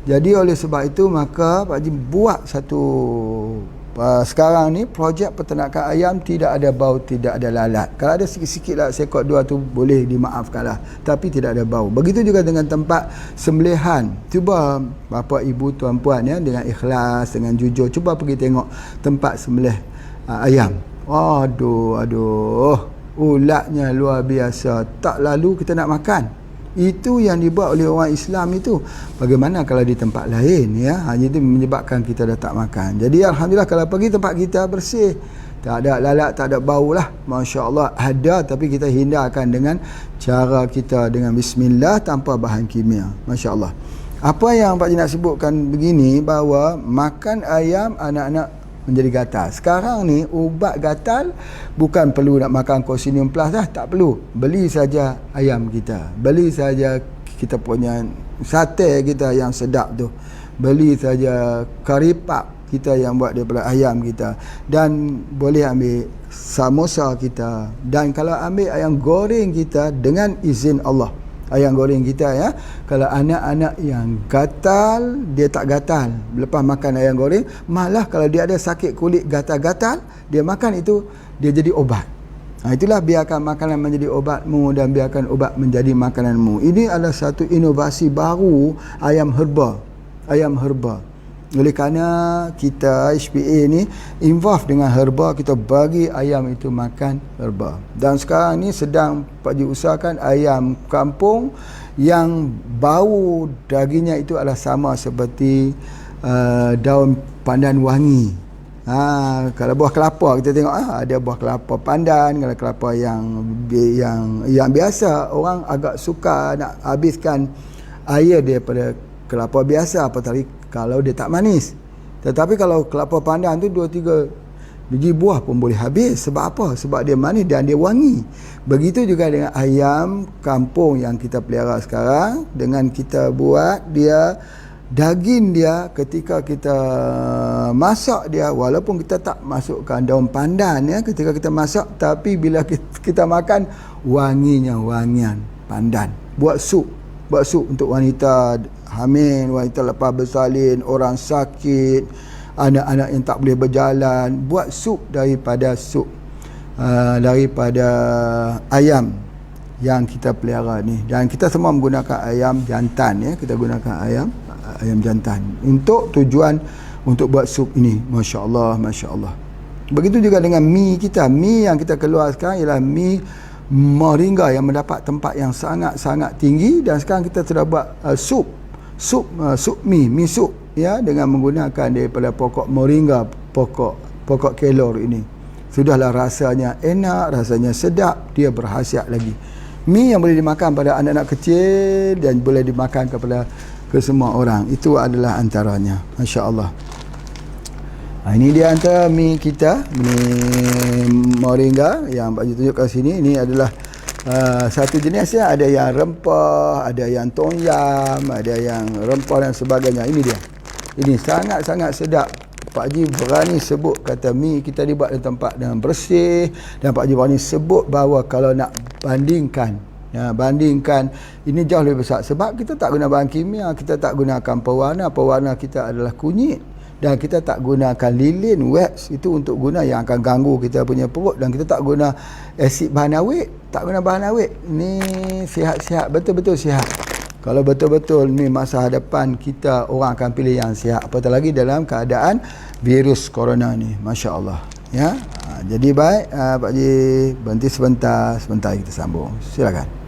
Jadi oleh sebab itu maka Pak Haji buat satu sekarang ni projek peternakan ayam, tidak ada bau, tidak ada lalat. Kalau ada sikit-sikit lah seekor dua tu boleh dimaafkan lah, tapi tidak ada bau. Begitu juga dengan tempat sembelihan. Cuba bapa, ibu, tuan, puan, ya, dengan ikhlas, dengan jujur, cuba pergi tengok tempat sembelih ayam. Aduh, ulatnya luar biasa, tak lalu kita nak makan. Itu yang dibuat oleh orang Islam itu. Bagaimana kalau di tempat lain, ya? Hanya itu menyebabkan kita dah tak makan. Jadi alhamdulillah kalau pergi tempat kita bersih, tak ada lalat, tak ada bau lah. Masya Allah ada, tapi kita hindarkan dengan cara kita, dengan bismillah, tanpa bahan kimia. Masya Allah. Apa yang Pak Haji nak sebutkan begini, bahawa makan ayam anak-anak menjadi gatal. Sekarang ni ubat gatal bukan perlu nak makan Cocinium Plus dah, tak perlu. Beli saja ayam kita, beli saja kita punya sate kita yang sedap tu, beli saja kari pap kita yang buat daripada ayam kita, dan boleh ambil samosa kita, dan kalau ambil ayam goreng kita dengan izin Allah, ayam goreng kita, ya. Kalau anak-anak yang gatal, dia tak gatal lepas makan ayam goreng, malah kalau dia ada sakit kulit gatal-gatal, dia makan itu, dia jadi obat. Itulah, biarkan makanan menjadi obatmu dan biarkan obat menjadi makananmu. Ini adalah satu inovasi baru ayam herba. Ayam herba. Oleh kerana kita HPA ni involve dengan herba, kita bagi ayam itu makan herba. Dan sekarang ni sedang Pak Haji usahakan ayam kampung yang bau dagingnya itu adalah sama seperti daun pandan wangi. Kalau buah kelapa kita tengok ada buah kelapa pandan, kalau kelapa yang biasa, orang agak suka nak habiskan air daripada kelapa biasa, apatah kalau dia tak manis. Tetapi kalau kelapa pandan tu 2-3 biji buah pun boleh habis. Sebab apa? Sebab dia manis dan dia wangi. Begitu juga dengan ayam kampung yang kita pelihara sekarang, dengan kita buat dia, daging dia ketika kita masak dia, walaupun kita tak masukkan daun pandan, ya, ketika kita masak, tapi bila kita makan, wanginya wangian pandan. Buat sup untuk wanita hamil, wanita lepas bersalin, orang sakit, anak-anak yang tak boleh berjalan. Buat sup daripada ayam yang kita pelihara ni. Dan kita semua menggunakan ayam jantan, ya, kita gunakan ayam jantan untuk tujuan untuk buat sup ini. Masya Allah, Masya Allah. Begitu juga dengan mi kita. Mi yang kita keluar sekarang ialah mi moringa yang mendapat tempat yang sangat-sangat tinggi, dan sekarang kita sudah buat sup mi sup, ya, dengan menggunakan daripada pokok moringa, pokok kelor ini. Sudahlah rasanya enak, rasanya sedap, dia berkhasiat lagi. Mi yang boleh dimakan pada anak-anak kecil dan boleh dimakan ke semua orang. Itu adalah antaranya. Masya Allah. Ini dia antara mi kita, mi moringa yang Pak Haji tunjuk kat sini. Ini adalah satu jenis, ya. Ada yang rempah, ada yang tom yam, ada yang rempah dan sebagainya. Ini dia. Ini sangat-sangat sedap. Pak Haji berani sebut kata mi kita dibuat di tempat yang bersih, dan Pak Haji berani sebut bahawa kalau nak bandingkan ini jauh lebih besar, sebab kita tak guna bahan kimia, kita tak gunakan pewarna kita adalah kunyit, dan kita tak gunakan lilin, wax, itu untuk guna yang akan ganggu kita punya perut, dan kita tak guna asid bahan awet, ni sihat-sihat, betul-betul sihat. Kalau betul-betul ni masa hadapan kita, orang akan pilih yang sihat, apatah lagi dalam keadaan virus corona ni. Masya Allah, Ya. Jadi baik Pak Haji, berhenti sebentar kita sambung. Silakan.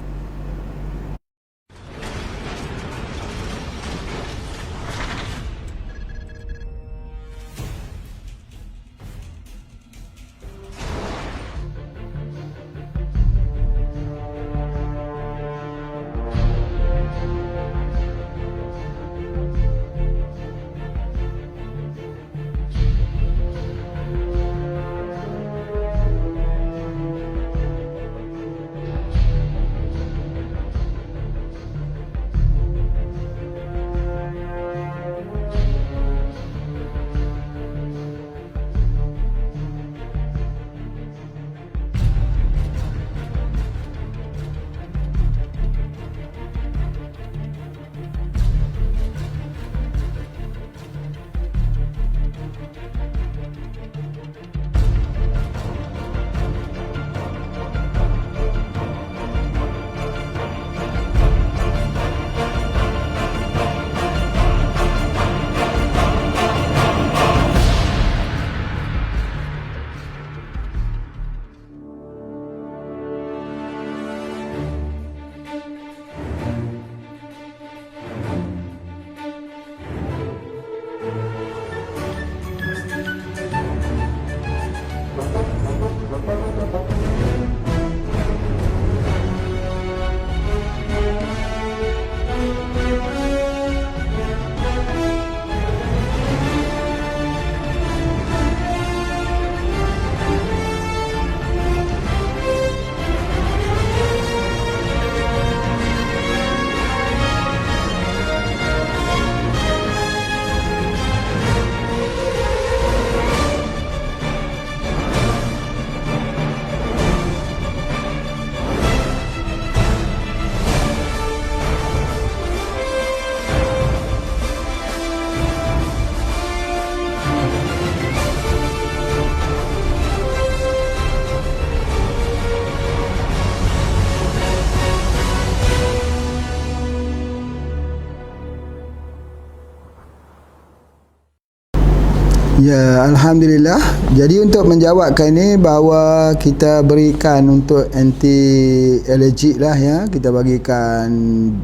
Ya, Alhamdulillah. Jadi untuk menjawabkan ini, bahawa kita berikan untuk anti allergic lah ya. Kita bagikan,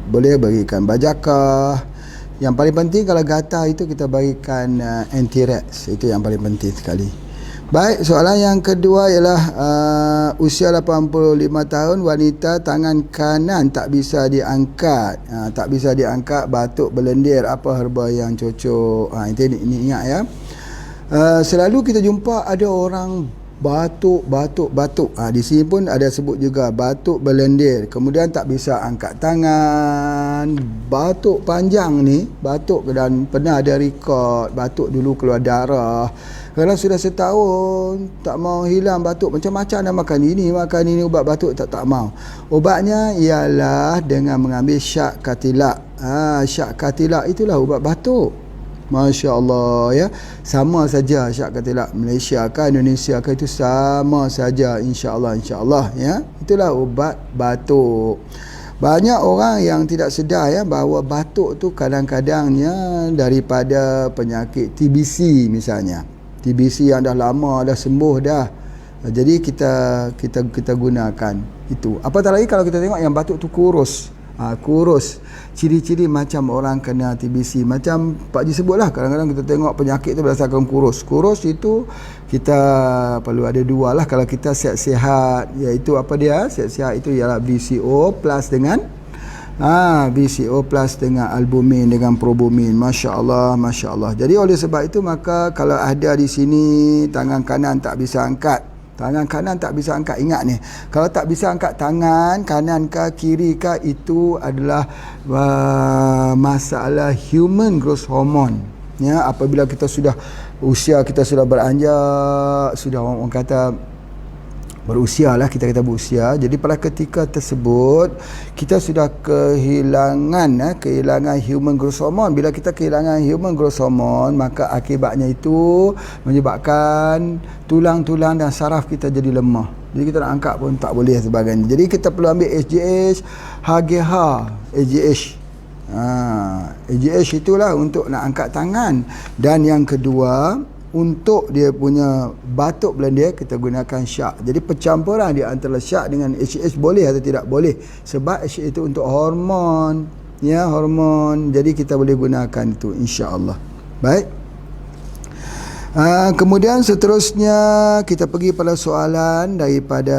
boleh bagikan bajakah. Yang paling penting kalau gatal itu kita bagikan anti-rax. Itu yang paling penting sekali. Baik, soalan yang kedua ialah usia 85 tahun, wanita, tangan kanan tak bisa diangkat. Tak bisa diangkat, batuk berlendir, apa herba yang cocok? Ini ingat ya. Selalu kita jumpa ada orang batuk. Di sini pun ada sebut juga batuk berlendir. Kemudian tak bisa angkat tangan. Batuk panjang ni, batuk dan pernah ada rekod batuk dulu keluar darah. Kalau sudah setahun tak mau hilang batuk, macam-macam dah makan ini ubat batuk tak mau. Ubatnya ialah dengan mengambil syak katilak. Syak katilak itulah ubat batuk. Masya Allah ya. Sama saja syak katilak Malaysia ke Indonesia ke, itu sama saja, insya-Allah ya. Itulah ubat batuk. Banyak orang yang tidak sedar ya bahawa batuk tu kadang-kadangnya daripada penyakit TBC misalnya. TBC yang dah lama dah sembuh dah. Jadi kita gunakan itu. Apatah lagi kalau kita tengok yang batuk tu kurus. Kurus, ciri-ciri macam orang kena TBC. Macam Pak Ji sebutlah, kadang-kadang kita tengok penyakit tu berdasarkan kurus. Kurus itu kita perlu ada dua lah kalau kita sihat-sihat. Iaitu apa dia? Sihat-sihat itu ialah BCO plus dengan BCO plus dengan albumin dengan probumin. Masya Allah. Jadi oleh sebab itu, maka kalau ada di sini tangan kanan tak bisa angkat, ingat ni, kalau tak bisa angkat tangan kanan ke kiri ke, itu adalah masalah human growth hormone ya. Apabila kita sudah usia kita sudah beranjak, sudah orang kata berusia lah, kita kata berusia. Jadi pada ketika tersebut kita sudah kehilangan human growth hormone. Bila kita kehilangan human growth hormone, maka akibatnya itu menyebabkan tulang-tulang dan saraf kita jadi lemah. Jadi kita nak angkat pun tak boleh sebagainya. Jadi kita perlu ambil HGH, HGH, HGH. HGH itulah untuk nak angkat tangan. Dan yang kedua untuk dia punya batuk belendir kita gunakan syak. Jadi percampuran di antara syak dengan HCH boleh atau tidak boleh, sebab HCH itu untuk hormon, ya, hormon. Jadi kita boleh gunakan itu insya-Allah. Baik. Kemudian seterusnya kita pergi pada soalan daripada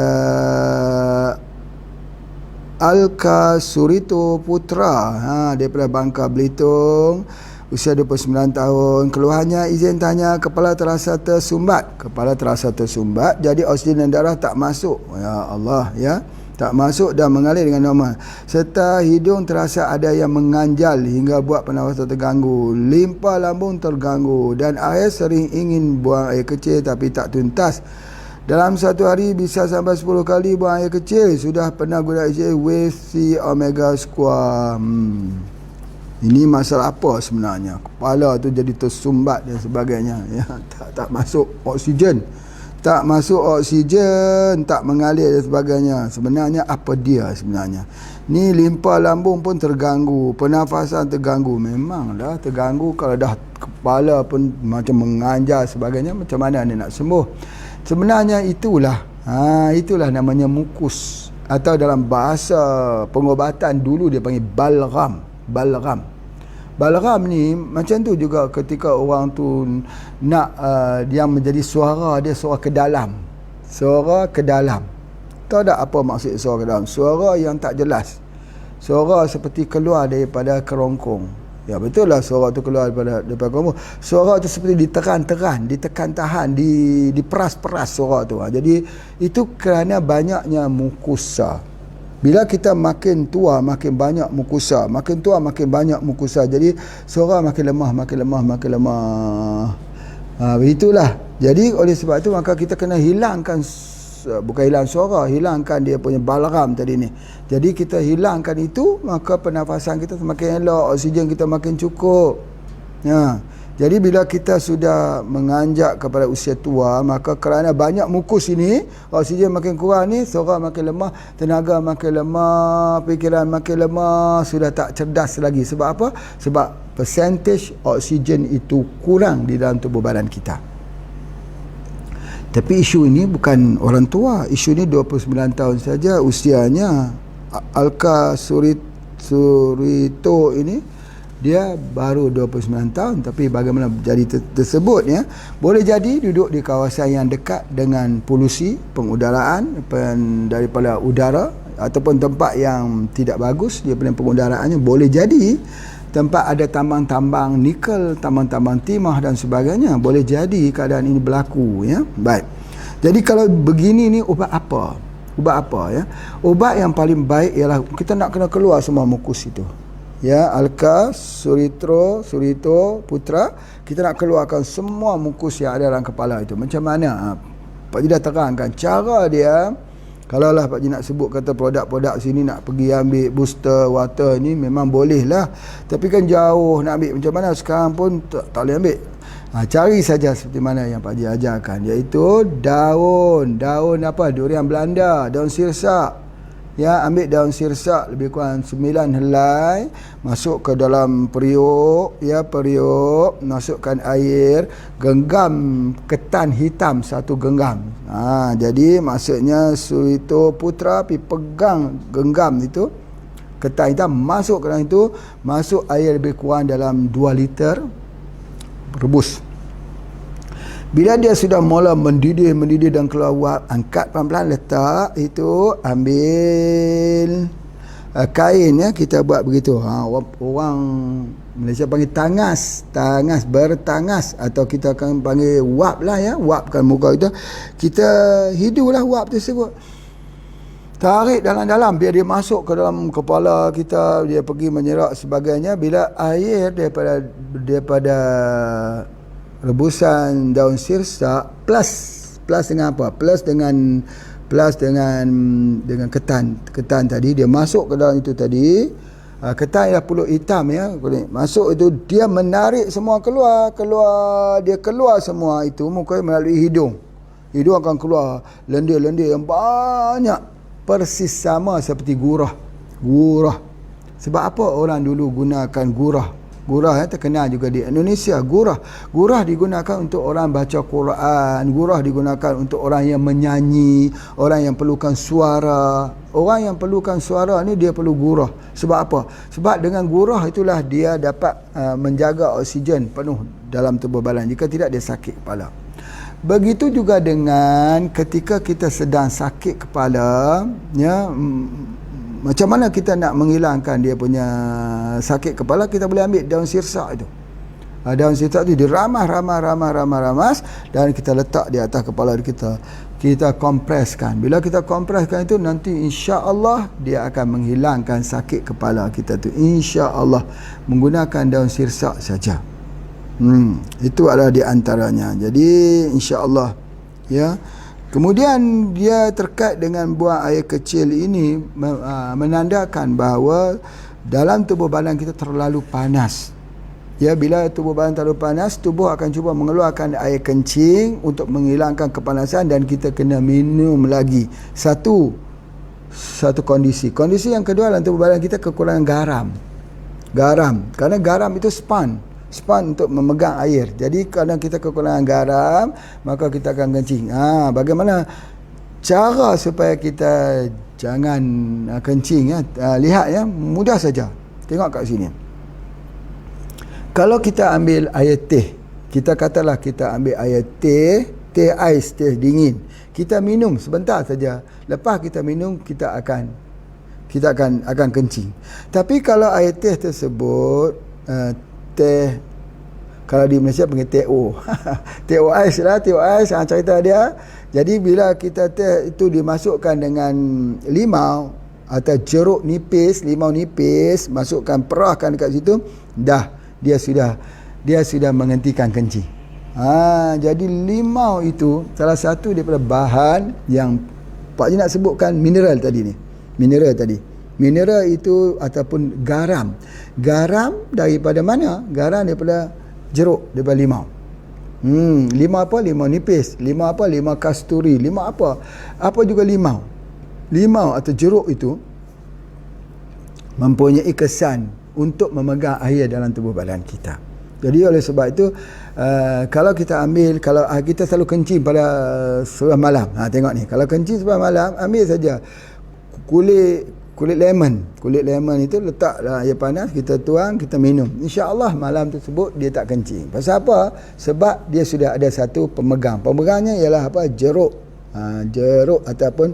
Alka Surito Putra, daripada Bangka Belitung, usia 29 tahun. Keluhannya, izin tanya, kepala terasa tersumbat. Kepala terasa tersumbat, jadi oksigen darah tak masuk. Ya Allah, ya, tak masuk dan mengalir dengan normal. Serta hidung terasa ada yang menganjal hingga buat pernafasan terganggu. Limpa lambung terganggu dan air sering ingin buang air kecil tapi tak tuntas. Dalam satu hari bisa sampai 10 kali buang air kecil. Sudah pernah guna Wave C Omega Square. Ini masalah apa sebenarnya? Kepala tu jadi tersumbat dan sebagainya, ya, tak masuk oksigen. Tak masuk oksigen, tak mengalir dan sebagainya. Sebenarnya apa dia sebenarnya? Ni limpa lambung pun terganggu, pernafasan terganggu. Memanglah terganggu kalau dah kepala pun macam menganjar sebagainya, macam mana ni nak sembuh? Sebenarnya itulah namanya mukus, atau dalam bahasa pengobatan dulu dia panggil balgam. Balgam ni macam tu juga ketika orang tu nak dia menjadi suara dia, suara ke dalam. Suara ke dalam. Tahu tak apa maksud suara ke dalam? Suara yang tak jelas. Suara seperti keluar daripada kerongkong. Ya, betul lah suara tu keluar daripada kerongkong. Suara tu seperti ditekan tahan, diperas-peras suara tu. Jadi itu kerana banyaknya mukosa. Bila kita makin tua makin banyak mukosa, makin tua makin banyak mukosa. Jadi suara makin lemah. Begitulah. Jadi oleh sebab itu maka kita kena hilangkan, bukan hilang suara, hilangkan dia punya balgam tadi ni. Jadi kita hilangkan itu, maka pernafasan kita semakin elok, oksigen kita makin cukup. Ya. Jadi bila kita sudah menganjak kepada usia tua, maka kerana banyak mukus ini, oksigen makin kurang ni, suara makin lemah, tenaga makin lemah, fikiran makin lemah, sudah tak cerdas lagi. Sebab apa? Sebab percentage oksigen itu kurang di dalam tubuh badan kita. Tapi isu ini bukan orang tua, isu ini 29 tahun saja usianya. Alka Surito ini dia baru 29 tahun, tapi bagaimana jadi tersebut, ya? Boleh jadi duduk di kawasan yang dekat dengan polusi pengudaraan daripada udara, ataupun tempat yang tidak bagus dia punya pengudaraannya. Boleh jadi tempat ada tambang-tambang nikel, tambang-tambang timah dan sebagainya. Boleh jadi keadaan ini berlaku, ya. Baik. Jadi kalau begini ni ubat apa? Ubat apa, ya? Ubat yang paling baik ialah kita nak kena keluar semua mukus itu. Ya, Alka Surito Putra, kita nak keluarkan semua mukus yang ada dalam kepala itu. Macam mana? Pak Ji dah terangkan cara dia. Kalau lah Pak Ji nak sebut kata produk-produk sini nak pergi ambil booster water ni memang boleh lah, tapi kan jauh nak ambil. Macam mana sekarang pun tak boleh ambil. Cari saja seperti mana yang Pak Ji ajarkan, iaitu daun apa? Durian Belanda, daun sirsak. Ya, ambil daun sirsak lebih kurang 9 helai, masuk ke dalam periuk, ya, periuk, masukkan air, genggam ketan hitam 1 genggam. Jadi maksudnya Surito Putra pergi pegang genggam itu, ketan hitam, masuk ke dalam itu, masuk air lebih kurang dalam 2 liter, rebus. Bila dia sudah mula mendidih dan keluar uap, angkat pelan-pelan, letak itu, ambil kain, ya, kita buat begitu. Orang Malaysia panggil bertangas, atau kita akan panggil wap lah, ya, wapkan muka kita. Kita hidulah wap tersebut. Tarik dalam-dalam biar dia masuk ke dalam kepala kita, dia pergi menyerak sebagainya. Bila air daripada rebusan daun sirsak plus dengan apa? Plus dengan ketan tadi, dia masuk ke dalam itu tadi. Ketan ialah pulut hitam, ya, masuk itu, dia menarik semua keluar, dia keluar semua itu mungkin melalui hidung akan keluar lendir-lendir yang banyak, persis sama seperti gurah. Sebab apa orang dulu gunakan gurah? Gurah terkenal juga di Indonesia. Gurah digunakan untuk orang baca Quran, gurah digunakan untuk orang yang menyanyi, orang yang perlukan suara. Orang yang perlukan suara ni dia perlu gurah. Sebab apa? Sebab dengan gurah itulah dia dapat menjaga oksigen penuh dalam tubuh badan. Jika tidak, dia sakit kepala. Begitu juga dengan ketika kita sedang sakit kepala, ya, macam mana kita nak menghilangkan dia punya sakit kepala? Kita boleh ambil daun sirsak itu. Daun sirsak itu diramas dan kita letak di atas kepala kita. Kita kompreskan. Bila kita kompreskan itu, nanti insya-Allah dia akan menghilangkan sakit kepala kita tu. Insya-Allah menggunakan daun sirsak saja. Itu adalah di antaranya. Jadi insya-Allah, ya. Kemudian dia terkait dengan buang air kecil ini menandakan bahawa dalam tubuh badan kita terlalu panas. Ya, bila tubuh badan terlalu panas, tubuh akan cuba mengeluarkan air kencing untuk menghilangkan kepanasan, dan kita kena minum lagi. Satu kondisi. Kondisi yang kedua dalam tubuh badan kita kekurangan garam. Kerana garam itu sponge untuk memegang air. Jadi kalau kita kekurangan garam, maka kita akan kencing. Bagaimana cara supaya kita jangan kencing, ya? Lihat, ya, mudah saja. Tengok kat sini. Kalau kita ambil air teh, kita katalah kita ambil air teh ais, teh dingin. Kita minum sebentar saja. Lepas kita minum, kita akan kencing. Tapi kalau air teh tersebut teh, kalau di Malaysia panggil TO TO ais lah, TO ais, cerita dia. Jadi bila kita teh itu dimasukkan dengan limau atau jeruk nipis, limau nipis, masukkan, perahkan dekat situ, dah dia sudah menghentikan kencing. Jadi limau itu salah satu daripada bahan yang Pak Haji nak sebutkan, mineral tadi. Mineral itu ataupun garam. Garam daripada mana? Garam daripada jeruk, daripada limau. Limau apa? Limau nipis. Limau apa? Limau kasturi. Limau apa? Apa juga limau. Limau atau jeruk itu mempunyai kesan untuk memegang air dalam tubuh badan kita. Jadi oleh sebab itu, kalau kita ambil, kalau kita selalu kencing pada sebelah malam, tengok ni, kalau kencing sebelah malam, ambil saja kulit lemon itu, letaklah air panas, kita tuang, kita minum. InsyaAllah malam tersebut dia tak kencing. Pasal apa? Sebab dia sudah ada satu pemegang. Pemegangnya ialah apa? Jeruk. Jeruk ataupun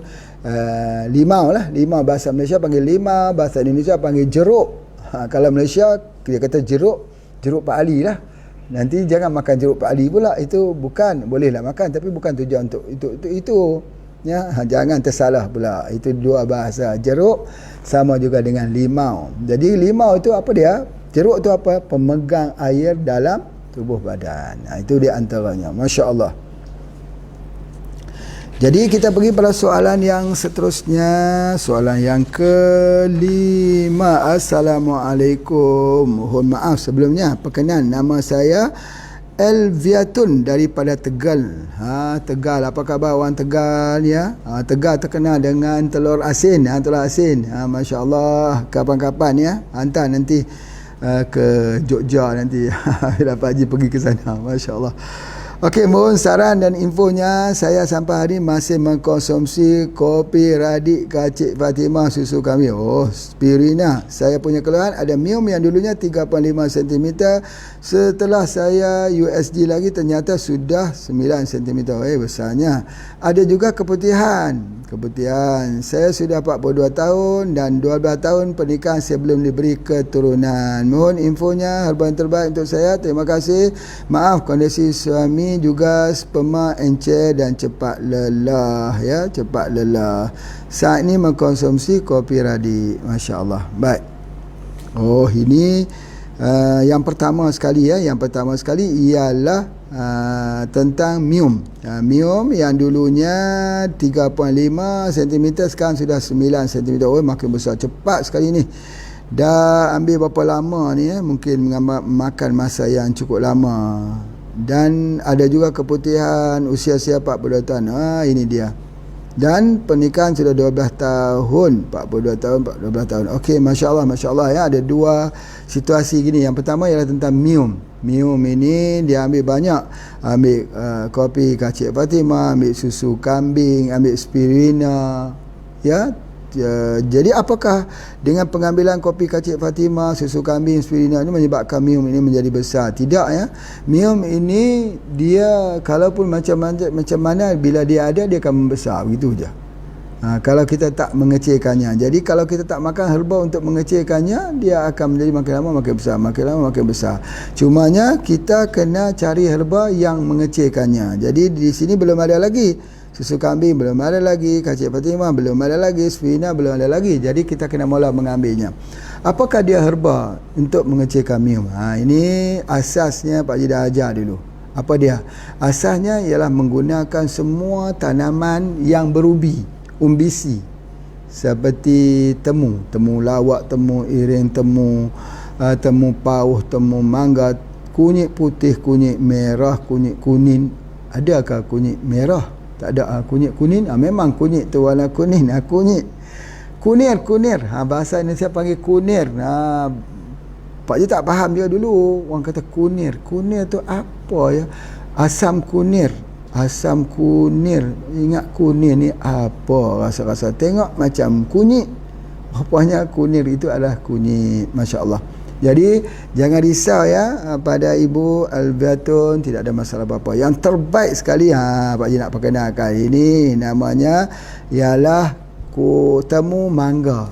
limau lah. Limau bahasa Malaysia panggil limau, bahasa Indonesia panggil jeruk. Kalau Malaysia dia kata jeruk Pak Ali lah. Nanti jangan makan jeruk Pak Ali pula. Itu bukan, bolehlah makan, tapi bukan tujuan untuk itu. Ya, jangan tersalah pula. Itu dua bahasa. Jeruk sama juga dengan limau. Jadi limau itu apa dia? Jeruk itu apa? Pemegang air dalam tubuh badan. Itu di antaranya. Masya Allah. Jadi kita pergi pada soalan yang seterusnya. Soalan yang kelima. Assalamualaikum. Mohon maaf sebelumnya. Perkenan, nama saya Elviatun daripada Tegal. Tegal, apa khabar orang Tegal, ya? Tegal terkenal dengan telur asin. Telur asin. Masya Allah. Kapan-kapan, ya, hantar nanti ke Jogja nanti. Bila Pak Haji pergi ke sana. Masya Allah. Okey, mohon saran dan infonya. Saya sampai hari masih mengkonsumsi kopi Radik Kak Fatimah susu kami. Spirina. Saya punya keluhan ada miom yang dulunya 3.5 cm. Setelah saya USG lagi ternyata sudah 9 cm. Besarnya. Ada juga keputihan. Saya sudah 42 tahun dan 12 tahun pernikahan saya belum diberi keturunan. Mohon infonya, harapan terbaik untuk saya. Terima kasih. Maaf, kondisi suami juga sperma encer dan cepat lelah, ya, cepat lelah. Saat ini mengkonsumsi kopi Radik. Masya Allah. Baik. Ini yang pertama sekali, ya, yang pertama sekali ialah tentang miom. Miom yang dulunya 3.5 cm sekarang sudah 9 cm. Makin besar cepat sekali ni. Dah ambil berapa lama ni, ya? Mungkin makan masa yang cukup lama. Dan ada juga keputihan usia 42 tahun. Ini dia. Dan pernikahan sudah 12 tahun, 42 tahun, 12 tahun. Okey, masya-Allah, masya-Allah ya. Ada dua situasi gini. Yang pertama ialah tentang mium. Mium ini dia ambil banyak. Ambil kopi Kacik Fatimah, ambil susu kambing, ambil spirulina. Ya. Jadi apakah dengan pengambilan kopi Kacik Fatimah, susu kambing, spirulina ini menyebabkan mium ini menjadi besar? Tidak ya. Mium ini dia kalaupun macam mana bila dia ada dia akan membesar, begitu saja. Kalau kita tak mengecilkannya. Jadi kalau kita tak makan herba untuk mengecilkannya, dia akan menjadi makin lama makin besar, makin lama makin besar. Cumanya kita kena cari herba yang mengecilkannya. Jadi di sini belum ada lagi. Susu kambing belum ada lagi, Kacik Fatimah belum ada lagi, spirulina belum ada lagi. Jadi kita kena mula mengambilnya. Apakah dia herba untuk mengecilkan mium? Ini asasnya Pak Haji dah ajar dulu. Apa dia? Asasnya ialah menggunakan semua tanaman yang berubi, umbisi. Seperti temu lawak, temu iring, temu pauh, temu mangga, kunyit putih, kunyit merah, kunyit kuning. Adakah kunyit merah? Tak ada. Kunyit kuning, memang kunyit tu warna kuning. Kunyit kunir. Bahasa Indonesia panggil kunir. Pak Haji tak faham dia dulu. Orang kata kunir. Kunir tu apa ya? Asam kunir. Ingat kunir ni apa rasa-rasa? Tengok macam kunyit. Rupanya kunir itu adalah kunyit. Masya Allah. Jadi jangan risau ya pada Ibu Albiatun, tidak ada masalah apa-apa. Yang terbaik sekali Pak Haji nak perkenalkan ini namanya ialah temu mangga.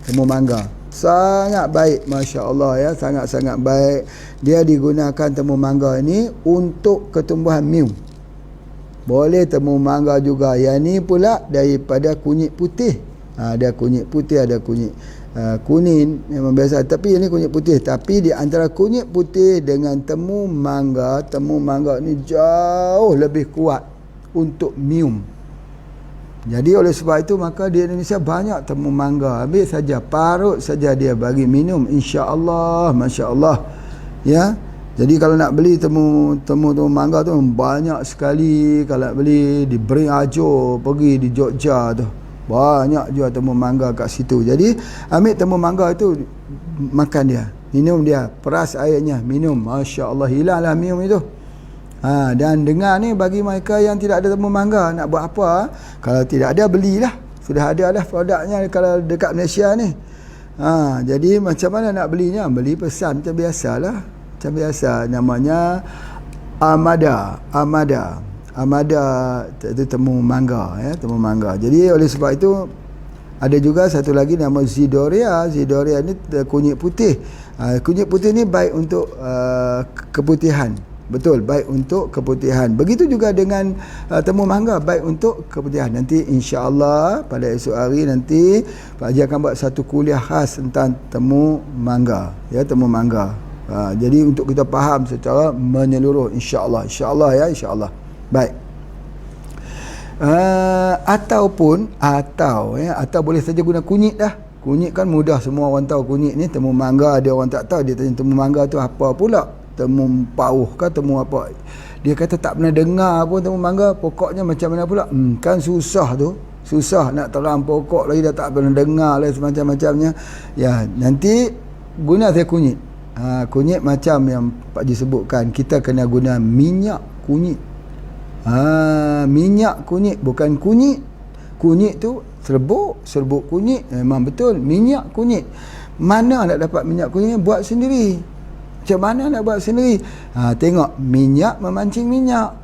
Temu mangga. Sangat baik, masya-Allah ya, sangat-sangat baik. Dia digunakan temu mangga ini untuk ketumbuhan mium. Boleh temu mangga juga. Yang ni pula daripada kunyit putih. Ada kunyit putih, ada kunyit kuning, memang biasa. Tapi ini kunyit putih. Tapi di antara kunyit putih dengan temu mangga ni jauh lebih kuat untuk mium. Jadi oleh sebab itu maka di Indonesia banyak temu mangga. Ambil saja, parut saja dia bagi minum, insya-Allah, masya-Allah. Ya. Jadi kalau nak beli temu mangga tu banyak sekali. Kalau nak beli di Bering Ajo, pergi di Jogja tu, banyak jual temu mangga kat situ. Jadi ambil temu mangga itu, makan dia, minum dia, peras airnya, minum, masya-Allah, hilanglah mium itu. Dan dengar ni bagi mereka yang tidak ada temu mangga, nak buat apa? Kalau tidak ada, belilah. Sudah ada dah produknya kalau dekat Malaysia ni. Jadi macam mana nak belinya? Beli pesan macam biasalah. Macam biasa, namanya Amada itu temu mangga ya, temu mangga. Jadi oleh sebab itu ada juga satu lagi nama Zidoria. Zidoria ni kunyit putih. Kunyit putih ni baik untuk keputihan. Betul, baik untuk keputihan. Begitu juga dengan temu mangga, baik untuk keputihan. Nanti insya-Allah pada esok hari nanti Pak Haji akan buat satu kuliah khas tentang temu mangga. Ya, temu mangga. Jadi untuk kita faham secara menyeluruh, insya-Allah ya, insya-Allah. Baik. Atau boleh saja guna kunyit dah. Kunyit kan mudah, semua orang tahu kunyit ni. Temu mangga ada orang tak tahu, dia tanya temu mangga tu apa pula? Temu pauh kan, temu apa? Dia kata tak pernah dengar pun temu mangga, pokoknya macam mana pula? Kan susah tu. Susah nak terang pokok lagi, dah tak pernah dengar lah semacam-macamnya. Ya, nanti guna saya kunyit. Kunyit macam yang Pak Haji sebutkan, kita kena guna minyak kunyit. Minyak kunyit, bukan kunyit. Kunyit tu serbuk kunyit, memang betul, minyak kunyit. Mana nak dapat minyak kunyit? Buat sendiri. Macam mana nak buat sendiri? Tengok, minyak memancing minyak.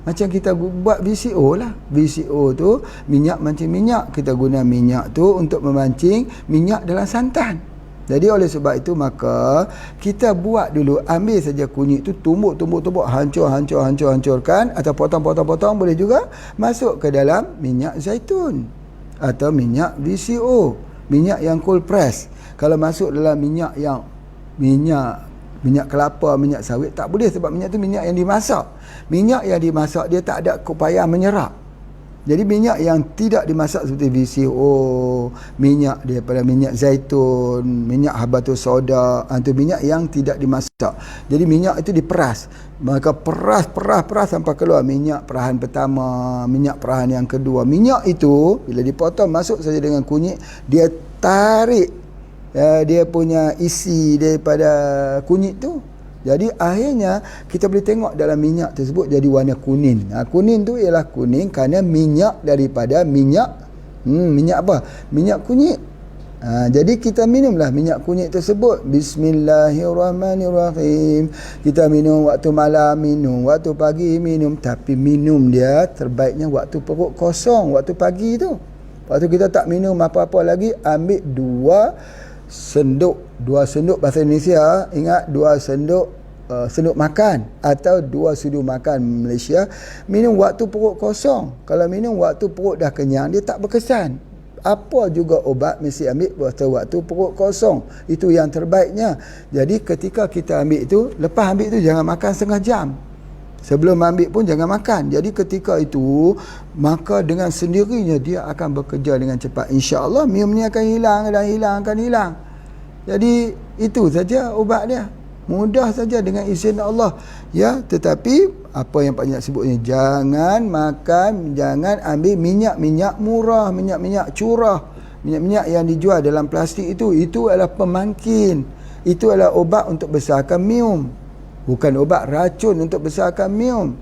Macam kita buat VCO lah. VCO tu minyak mancing minyak. Kita guna minyak tu untuk memancing minyak dalam santan. Jadi oleh sebab itu maka kita buat dulu, ambil saja kunyit tu, tumbuk, hancurkan, atau potong boleh juga, masuk ke dalam minyak zaitun atau minyak VCO, minyak yang cold press. Kalau masuk dalam minyak kelapa, minyak sawit, tak boleh, sebab minyak tu minyak yang dimasak. Minyak yang dimasak dia tak ada upaya menyerap. Jadi minyak yang tidak dimasak seperti VCO, minyak daripada minyak zaitun, minyak habatus sauda, itu minyak yang tidak dimasak. Jadi minyak itu diperas. Maka peras sampai keluar minyak perahan pertama, minyak perahan yang kedua. Minyak itu bila dipotong masuk saja dengan kunyit, dia tarik dia punya isi daripada kunyit tu. Jadi akhirnya kita boleh tengok dalam minyak tersebut jadi warna kuning. Kuning tu ialah kuning kerana minyak daripada minyak apa? Minyak kunyit. Jadi kita minumlah minyak kunyit tersebut. Bismillahirrahmanirrahim. Kita minum waktu malam, minum waktu pagi, minum. Tapi minum dia terbaiknya waktu perut kosong, waktu pagi tu. Waktu kita tak minum apa-apa lagi, ambil 2 senduk bahasa Indonesia, ingat 2 senduk senduk makan atau 2 sudu makan Malaysia. Minum waktu perut kosong. Kalau minum waktu perut dah kenyang, dia tak berkesan. Apa juga obat mesti ambil waktu perut kosong. Itu yang terbaiknya. Jadi ketika kita ambil itu, lepas ambil itu jangan makan setengah jam. Sebelum ambil pun jangan makan. Jadi ketika itu, maka dengan sendirinya dia akan bekerja dengan cepat. InsyaAllah mium ni akan hilang dan akan hilang. Jadi itu saja obat dia. Mudah saja dengan izin Allah. Ya, tetapi apa yang Pak Haji sebut ni, jangan makan, jangan ambil minyak-minyak murah, minyak-minyak curah. Minyak-minyak yang dijual dalam plastik itu adalah pemangkin. Itu adalah obat untuk besarkan mium. Bukan obat racun untuk besarkan mium.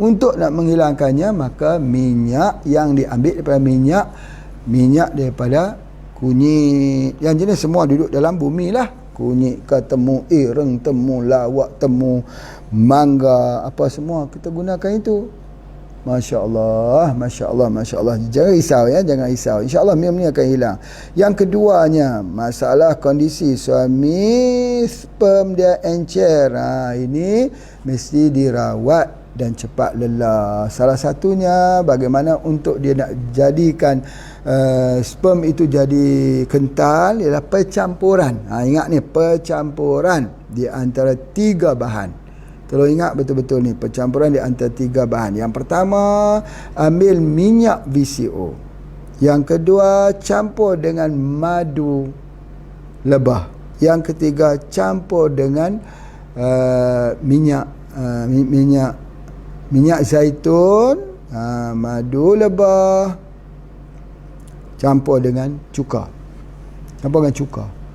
Untuk nak menghilangkannya, maka minyak yang diambil daripada minyak daripada kunyit. Yang jenis semua duduk dalam bumi lah. Kunyit ke temu ireng, temu lawak, temu mangga, apa semua kita gunakan itu. Masya Allah, Masya Allah, Masya Allah. Jangan risau ya, jangan risau. InsyaAllah mium ni akan hilang. Yang keduanya, masalah kondisi suami, sperm dia encer. Ini mesti dirawat dan cepat lelah. Salah satunya bagaimana untuk dia nak jadikan sperm itu jadi kental ialah percampuran. Ingat ni, percampuran di antara 3 bahan. Kalau ingat betul-betul ni, percampuran di antara 3 bahan. Yang pertama, ambil minyak VCO. Yang kedua, campur dengan madu lebah. Yang ketiga, campur dengan minyak zaitun, madu lebah, campur dengan cuka. Campur dengan cuka.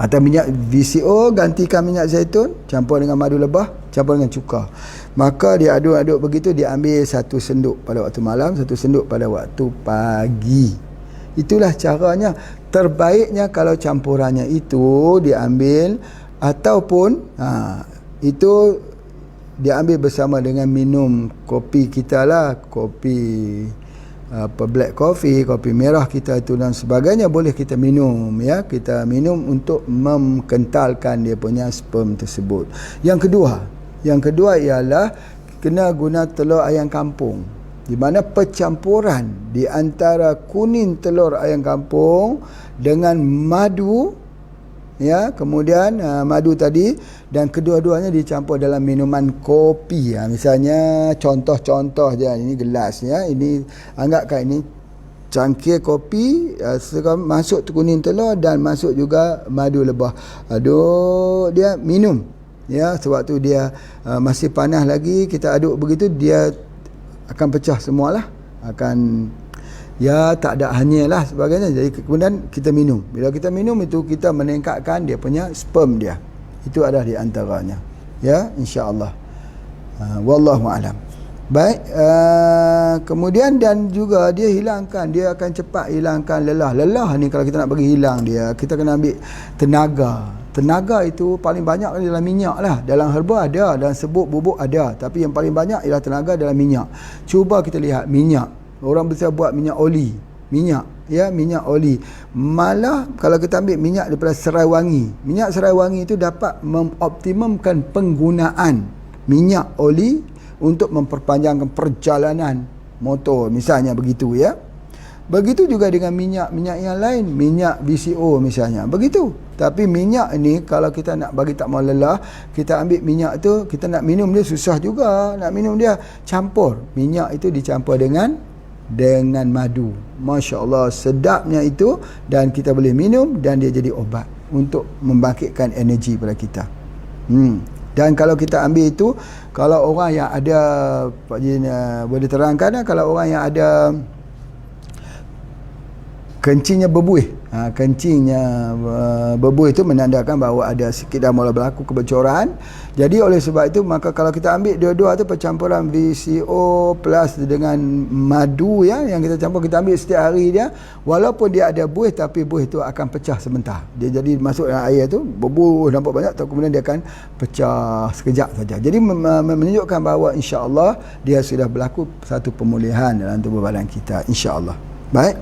Atau minyak VCO gantikan minyak zaitun, campur dengan madu lebah, campur dengan cuka. Maka dia aduk-aduk begitu, dia ambil 1 senduk pada waktu malam, 1 senduk pada waktu pagi. Itulah caranya. Terbaiknya kalau campurannya itu diambil ataupun itu diambil bersama dengan minum kopi kita lah, kopi black coffee, kopi merah kita itu dan sebagainya, boleh kita minum ya. Kita minum untuk mengkentalkan dia punya sperm tersebut. Yang kedua ialah kena guna telur ayam kampung, di mana percampuran di antara kuning telur ayam kampung dengan madu ya, kemudian madu tadi, dan kedua-duanya dicampur dalam minuman kopi. Misalnya contoh je, ini gelas ya, ini anggapkan ini cangkir kopi, masuk kuning telur dan masuk juga madu lebah. Aduk dia minum ya, sewaktu dia masih panas lagi, kita aduk begitu dia akan pecah semualah, akan ya tak ada hanyir lah sebagainya. Jadi kemudian kita minum. Bila kita minum itu, kita meningkatkan dia punya sperm dia. Itu adalah di antaranya ya, insya-Allah. Wallahu a'lam. Baik, kemudian dan juga dia akan cepat hilangkan lelah. Lelah ni kalau kita nak bagi hilang dia, kita kena ambil tenaga itu paling banyak dalam minyak lah. Dalam herba ada, dalam sebut bubuk ada, tapi yang paling banyak ialah tenaga dalam minyak. Cuba kita lihat minyak. Orang besar buat minyak oli, minyak oli. Malah kalau kita ambil minyak daripada serai wangi, minyak serai wangi itu dapat mengoptimumkan penggunaan minyak oli untuk memperpanjangkan perjalanan motor, misalnya begitu ya. Begitu juga dengan minyak yang lain, minyak VCO misalnya, begitu. Tapi minyak ni kalau kita nak bagi tak mau lelah, kita ambil minyak tu, kita nak minum dia susah juga. Nak minum dia campur. Minyak itu dicampur dengan madu. Masya Allah, sedapnya itu, dan kita boleh minum dan dia jadi obat untuk membangkitkan energi pada kita. Dan kalau kita ambil itu, kalau orang yang ada, Pak Jin boleh terangkan, kalau orang yang ada kencingnya berbuih, kencingnya berbuih itu menandakan bahawa ada sikit dah mula berlaku kebocoran. Jadi oleh sebab itu, maka kalau kita ambil dua-dua tu percampuran VCO plus dengan madu yang kita campur, kita ambil setiap hari dia, walaupun dia ada buih, tapi buih itu akan pecah sebentar. Dia jadi masuk dalam air tu, berbuih nampak banyak, kemudian dia akan pecah sekejap saja. Jadi menunjukkan bahawa insya-Allah dia sudah berlaku satu pemulihan dalam tubuh badan kita, insya-Allah. Baik.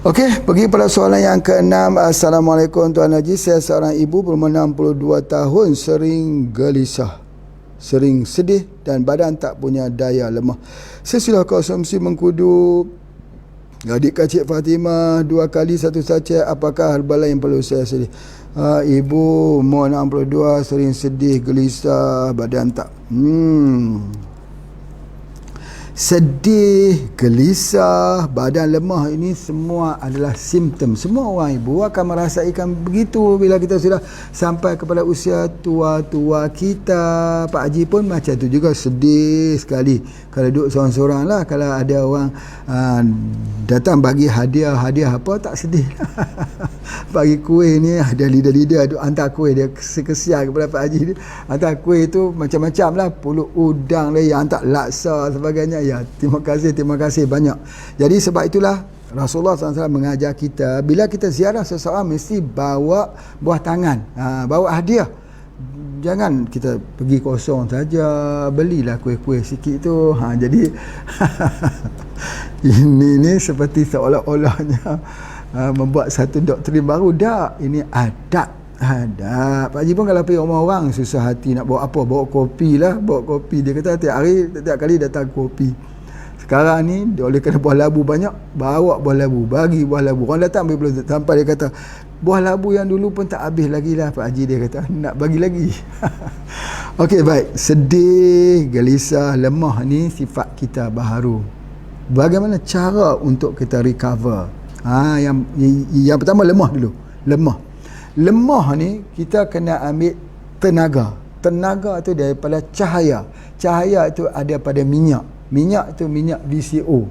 Okey, pergi pada soalan yang ke-6. Assalamualaikum Tuan Haji, saya seorang ibu berumur 62 tahun, sering gelisah, sering sedih dan badan tak punya daya, lemah. Saya sudah konsumsi mengkudu adik kacik Fatimah 2 kali 1 sachet. Apakah herbal yang perlu saya sedih? Ibu umur 62, sering sedih, gelisah, badan tak sedih, gelisah, badan lemah, ini semua adalah simptom. Semua orang ibu akan merasakan begitu bila kita sudah sampai kepada usia tua-tua kita. Pak Haji pun macam tu juga, sedih sekali. Kalau duduk seorang-seorang lah, kalau ada orang datang bagi hadiah apa, tak sedih. Bagi kuih ni, ada lidah-lidah duk hantar kuih, dia kesian kepada Pak Haji ni. Hantar kuih tu macam-macam lah, pulut udang dia, hantar laksa sebagainya. Ya, terima kasih banyak. Jadi sebab itulah Rasulullah SAW mengajar kita, bila kita ziarah seseorang mesti bawa buah tangan, bawa hadiah. Jangan kita pergi kosong saja, belilah kuih-kuih sikit tu. Jadi ini seperti seolah-olahnya membuat satu doktrin baru. Tak, ini adab. Pak Haji pun kalau pergi rumah orang susah hati nak bawa apa, bawa kopi lah, bawa kopi. Dia kata tiap kali datang kopi. Sekarang ni dia oleh kena buah labu banyak, bawa buah labu, bagi buah labu. Orang datang belum sampai, dia kata buah labu yang dulu pun tak habis lagi lah Pak Haji, dia kata nak bagi lagi. Okey, baik. Sedih, gelisah, lemah ni sifat kita baharu. Bagaimana cara untuk kita recover? Yang pertama lemah dulu. Lemah ni kita kena ambil tenaga. Tenaga tu daripada cahaya. Cahaya itu ada pada minyak. Minyak tu minyak VCO.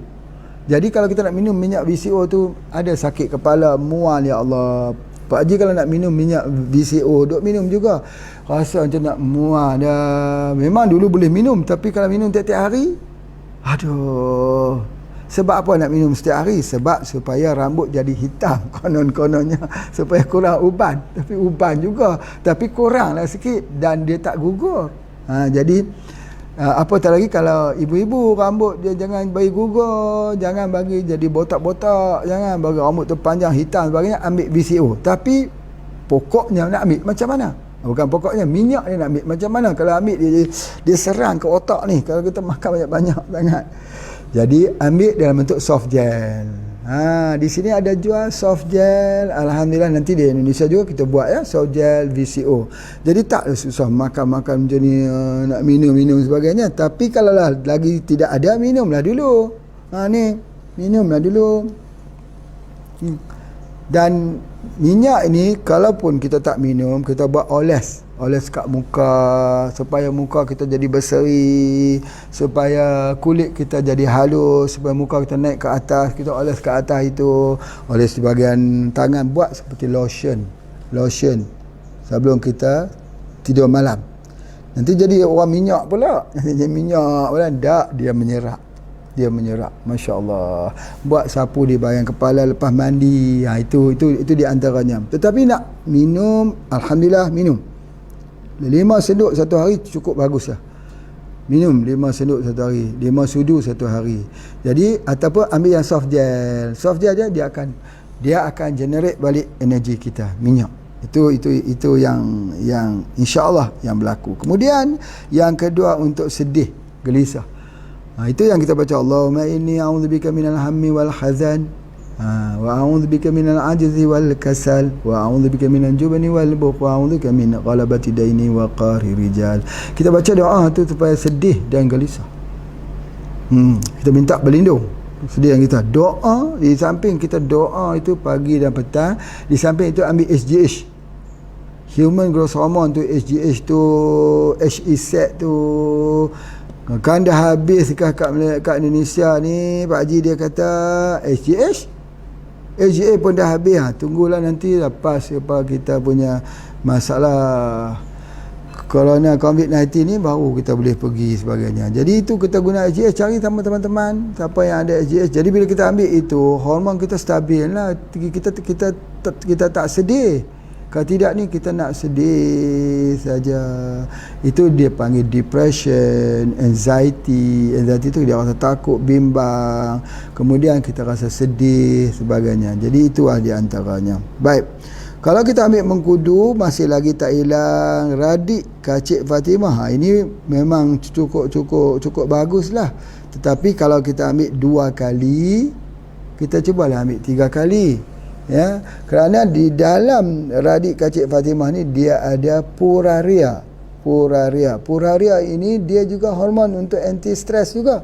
Jadi kalau kita nak minum minyak VCO tu, ada sakit kepala, mual, ya Allah. Pak Haji kalau nak minum minyak VCO, duk minum juga, rasa macam nak mual dah. Memang dulu boleh minum, tapi kalau minum tiap-tiap hari, aduh. Sebab apa nak minum setiap hari? Sebab supaya rambut jadi hitam, konon-kononnya, supaya kurang uban. Tapi uban juga, tapi kuranglah sikit dan dia tak gugur. Jadi apatah lagi kalau ibu-ibu rambut dia jangan bagi gugur, jangan bagi jadi botak-botak, jangan bagi rambut tu panjang hitam sebagainya, ambil VCO. Tapi pokoknya nak ambil macam mana? Bukan pokoknya, minyak dia nak ambil macam mana? Kalau ambil dia serang ke otak ni, kalau kita makan banyak-banyak sangat. Jadi ambil dalam bentuk soft gel. Di sini ada jual soft gel. Alhamdulillah, nanti di Indonesia juga kita buat ya, soft gel VCO. Jadi tak susah makan-makan macam ni, nak minum sebagainya. Tapi kalau lagi tidak ada, minumlah dulu. Ni minumlah dulu. Dan minyak ini kalaupun kita tak minum, kita buat oles kat muka supaya muka kita jadi berseri, supaya kulit kita jadi halus, supaya muka kita naik ke atas. Kita oles ke atas itu, oles di bahagian tangan, buat seperti lotion sebelum kita tidur malam. Nanti jadi orang minyak pula. Jadi minyak pula, tak, dia menyerak. Masya Allah. Buat sapu di bahagian kepala lepas mandi. Itu di antaranya. Tetapi nak minum, alhamdulillah minum 5 senduk satu hari cukup bagus lah. Minum 5 senduk satu hari, 5 sudu satu hari. Jadi ataupun ambil yang soft gel. Soft gel dia akan generate balik energi kita, minyak. Itu yang insya-Allah yang berlaku. Kemudian yang kedua, untuk sedih, gelisah. Itu yang kita baca, Allahumma inni a'udzubika minal hammi wal hazan. Wa a'udzubika minal ajzi wal kasal wa a'udzubika minal jubni wal bukhl wa a'udzubika min ghalabati daini wa qahri rijal. Kita baca doa tu supaya sedih dan gelisah. Kita minta berlindung sedih yang kita. Doa, di samping kita doa itu pagi dan petang, di samping itu ambil SGH, Human Growth Hormone tu, SGH tu, HE tu. Kan dah habis kat Indonesia ni, Pak Haji dia kata SGH pun dah habis. Tunggulah nanti lepas kita punya masalah Corona COVID-19 ni baru kita boleh pergi sebagainya. Jadi itu kita guna SGH, cari sama teman-teman siapa yang ada SGH. Jadi bila kita ambil itu, hormon kita stabil lah. Kita tak sedih. Kalau tidak ni kita nak sedih saja. Itu dia panggil depression, anxiety. Anxiety tu dia rasa takut, bimbang. Kemudian kita rasa sedih sebagainya. Jadi itulah di antaranya. Baik. Kalau kita ambil mengkudu, masih lagi tak hilang radik Kacik Fatimah. Ini memang cukup baguslah. Tetapi kalau kita ambil 2 kali, kita cubalah ambil 3 kali. Ya, kerana di dalam radik Kacik Fatimah ni dia ada puraria. Puraria ini dia juga hormon untuk anti stres juga.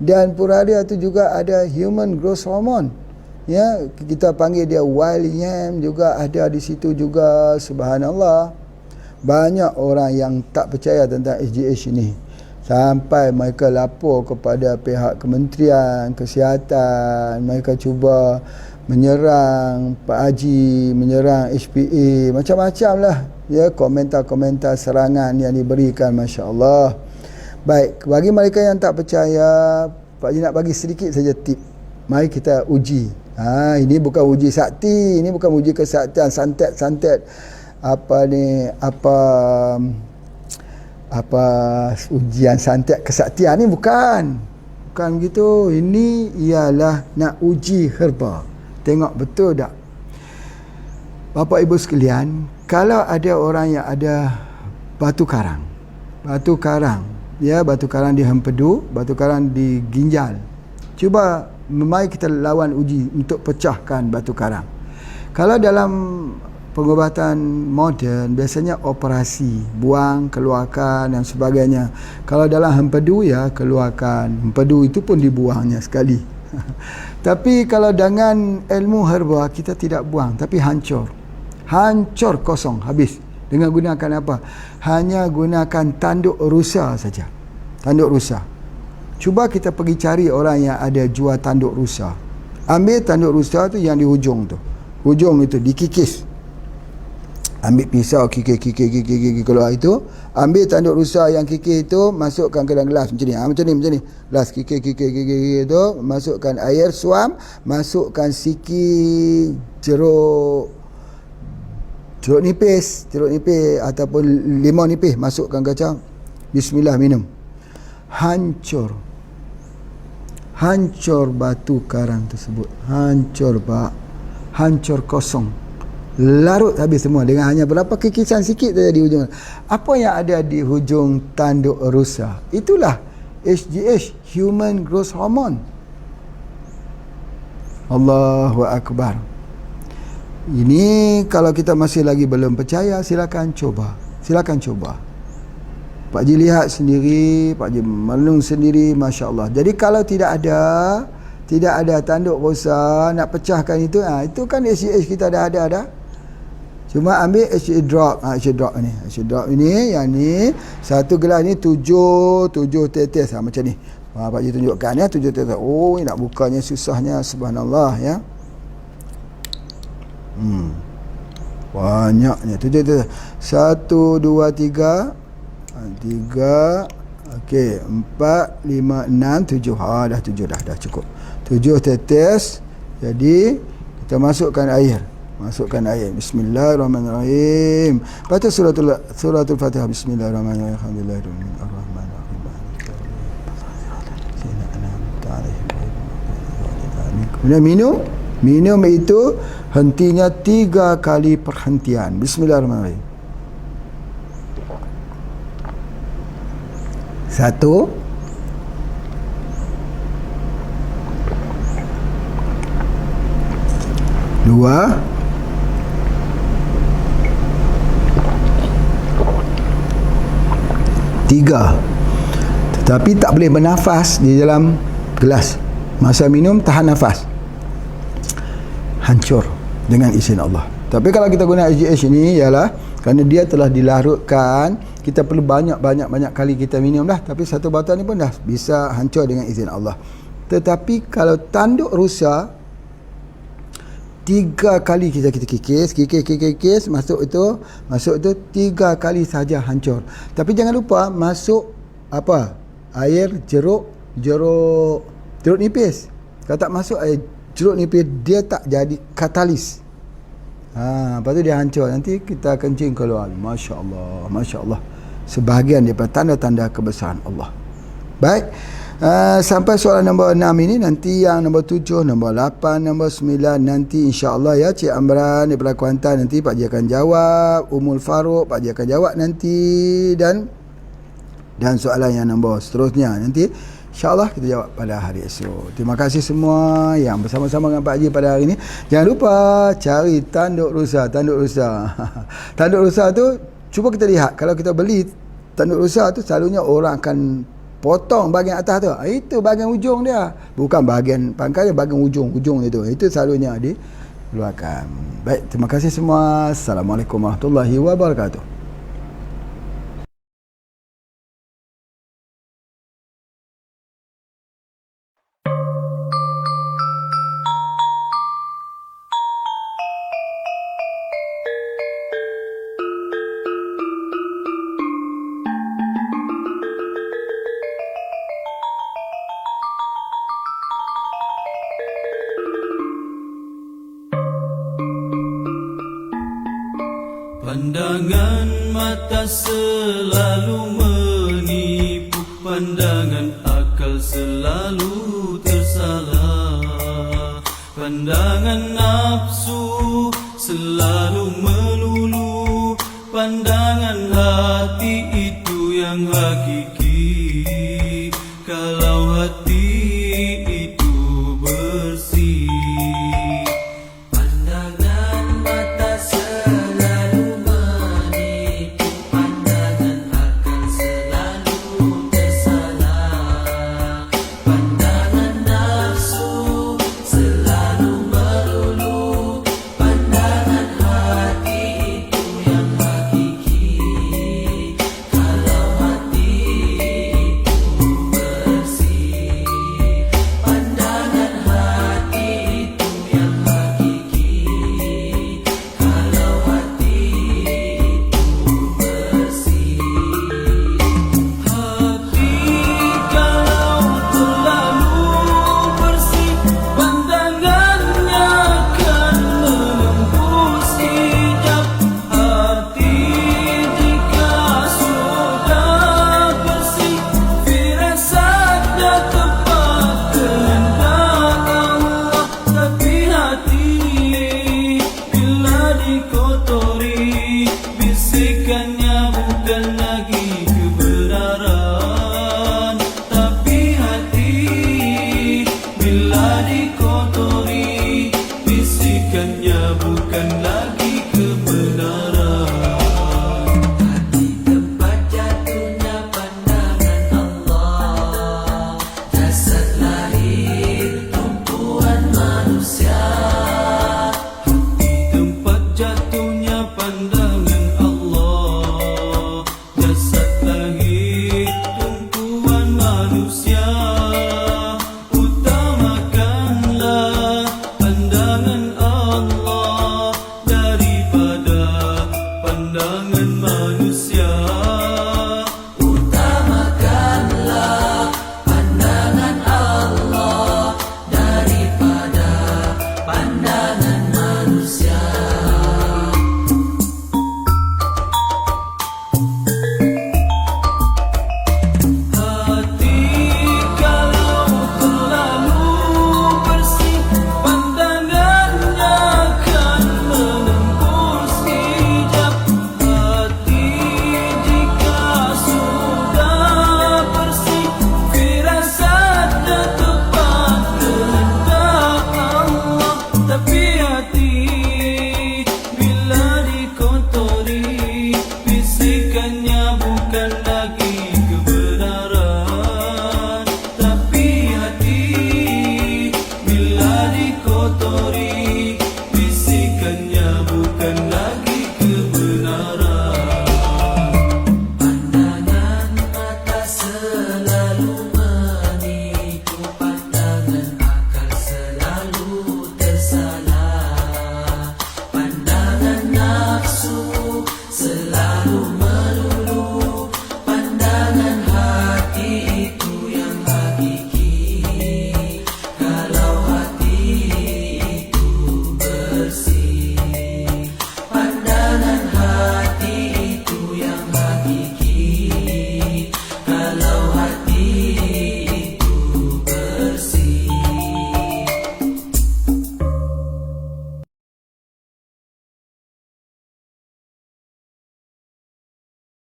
Dan puraria tu juga ada human growth hormone. Ya, kita panggil dia wild yam juga ada di situ juga. Subhanallah. Banyak orang yang tak percaya tentang SGH ini. Sampai mereka lapor kepada pihak Kementerian Kesihatan. Mereka cuba menyerang Pak Haji, menyerang HPA, macam-macam lah. Ya, komentar-komentar serangan yang diberikan, Masya Allah. Baik, bagi mereka yang tak percaya, Pak Haji nak bagi sedikit saja tip. Mari kita uji. Ini bukan uji sakti, ini bukan uji kesaktian santet apa ujian santet kesaktian ni, bukan begitu. Ini ialah nak uji herba. Tengok betul tak Bapak Ibu sekalian, kalau ada orang yang ada batu karang, ya, batu karang di hempedu, batu karang di ginjal, cuba mari kita lawan uji untuk pecahkan batu karang. Kalau dalam pengobatan moden biasanya operasi, buang, keluarkan dan sebagainya. Kalau dalam hempedu ya keluarkan, hempedu itu pun dibuangnya sekali. Tapi kalau dengan ilmu herba kita tidak buang, tapi hancur kosong, habis. Dengan gunakan apa? Hanya gunakan tanduk rusa saja. Tanduk rusa. Cuba kita pergi cari orang yang ada jual tanduk rusa. Ambil tanduk rusa tu yang di hujung tu. Hujung itu dikikis. Ambil pisau kikis keluar itu. Ambil tanduk rusa yang kikis itu, masukkan ke dalam gelas macam ni. Gelas kikis itu, masukkan air suam, masukkan sikit jeruk nipis ataupun limau nipis, masukkan kacang. Bismillah, minum. Hancur batu karang tersebut. Hancur kosong. Larut habis semua dengan hanya berapa kikisan sikit saja di hujung. Apa yang ada di hujung tanduk rusa? Itulah HGH, Human Growth Hormone. Allahu Akbar. Ini kalau kita masih lagi belum percaya, silakan coba. Pak Haji lihat sendiri, Pak Haji merenung sendiri, Masya Allah. Jadi kalau tidak ada tanduk rusa nak pecahkan itu, itu kan HGH kita dah ada. Cuma ambil HGH drop. HGH drop ini, yang ni satu gelas ni 7 tetes macam ni. Pak Haji tunjukkan ya, 7 tetes. Oh, nak bukanya susahnya, subhanallah ya. Banyaknya 7 tetes. 1 2 3 okey, 4 5 6 7. Dah 7 dah cukup. 7 tetes. Jadi kita masukkan air. Bismillahirrahmanirrahim. Baca suratul Fatihah. Bismillahirrahmanirrahim. Alhamdulillahirrahmanirrahim. Kemudian minum itu hentinya 3 kali perhentian. Bismillahirrahmanirrahim. 1 2 2, 3. Tetapi tak boleh bernafas di dalam gelas. Masa minum tahan nafas, hancur dengan izin Allah. Tapi kalau kita guna SGH ini ialah kerana dia telah dilarutkan, kita perlu banyak kali kita minum dah, tapi satu botol ni pun dah bisa hancur dengan izin Allah. Tetapi kalau tanduk rusa, 3 kali kita kikis, masuk itu 3 kali saja hancur. Tapi jangan lupa masuk apa? Air jeruk nipis. Kalau tak masuk air jeruk nipis, dia tak jadi katalis. Lepas tu dia hancur. Nanti kita kencing keluar. Masya Allah. Sebahagian daripada tanda-tanda kebesaran Allah. Baik. Sampai soalan nombor 6 ini, nanti yang nombor 7, nombor 8, nombor 9 nanti insya-Allah ya, Cik Amran daripada Kuantan nanti Pak Ji akan jawab, Umul Faruq Pak Ji akan jawab nanti, dan soalan yang nombor seterusnya nanti insya-Allah kita jawab pada hari esok. Terima kasih semua yang bersama-sama dengan Pak Ji pada hari ini. Jangan lupa cari tanduk rusa. Tanduk rusa tu cuba kita lihat, kalau kita beli tanduk rusa tu selalunya orang akan potong bahagian atas tu. Itu bahagian ujung dia. Bukan bahagian pangkal dia, bahagian ujung itu. Itu selalunya dikeluarkan. Baik, terima kasih semua. Assalamualaikum warahmatullahi wabarakatuh. Pandangan mata selalu menipu, pandangan akal selalu tersalah. Pandangan nafsu selalu melulu, pandangan hati itu yang hakiki. Kalau hati itu bersih, jatuhnya pandangan Allah, jasad bagaikan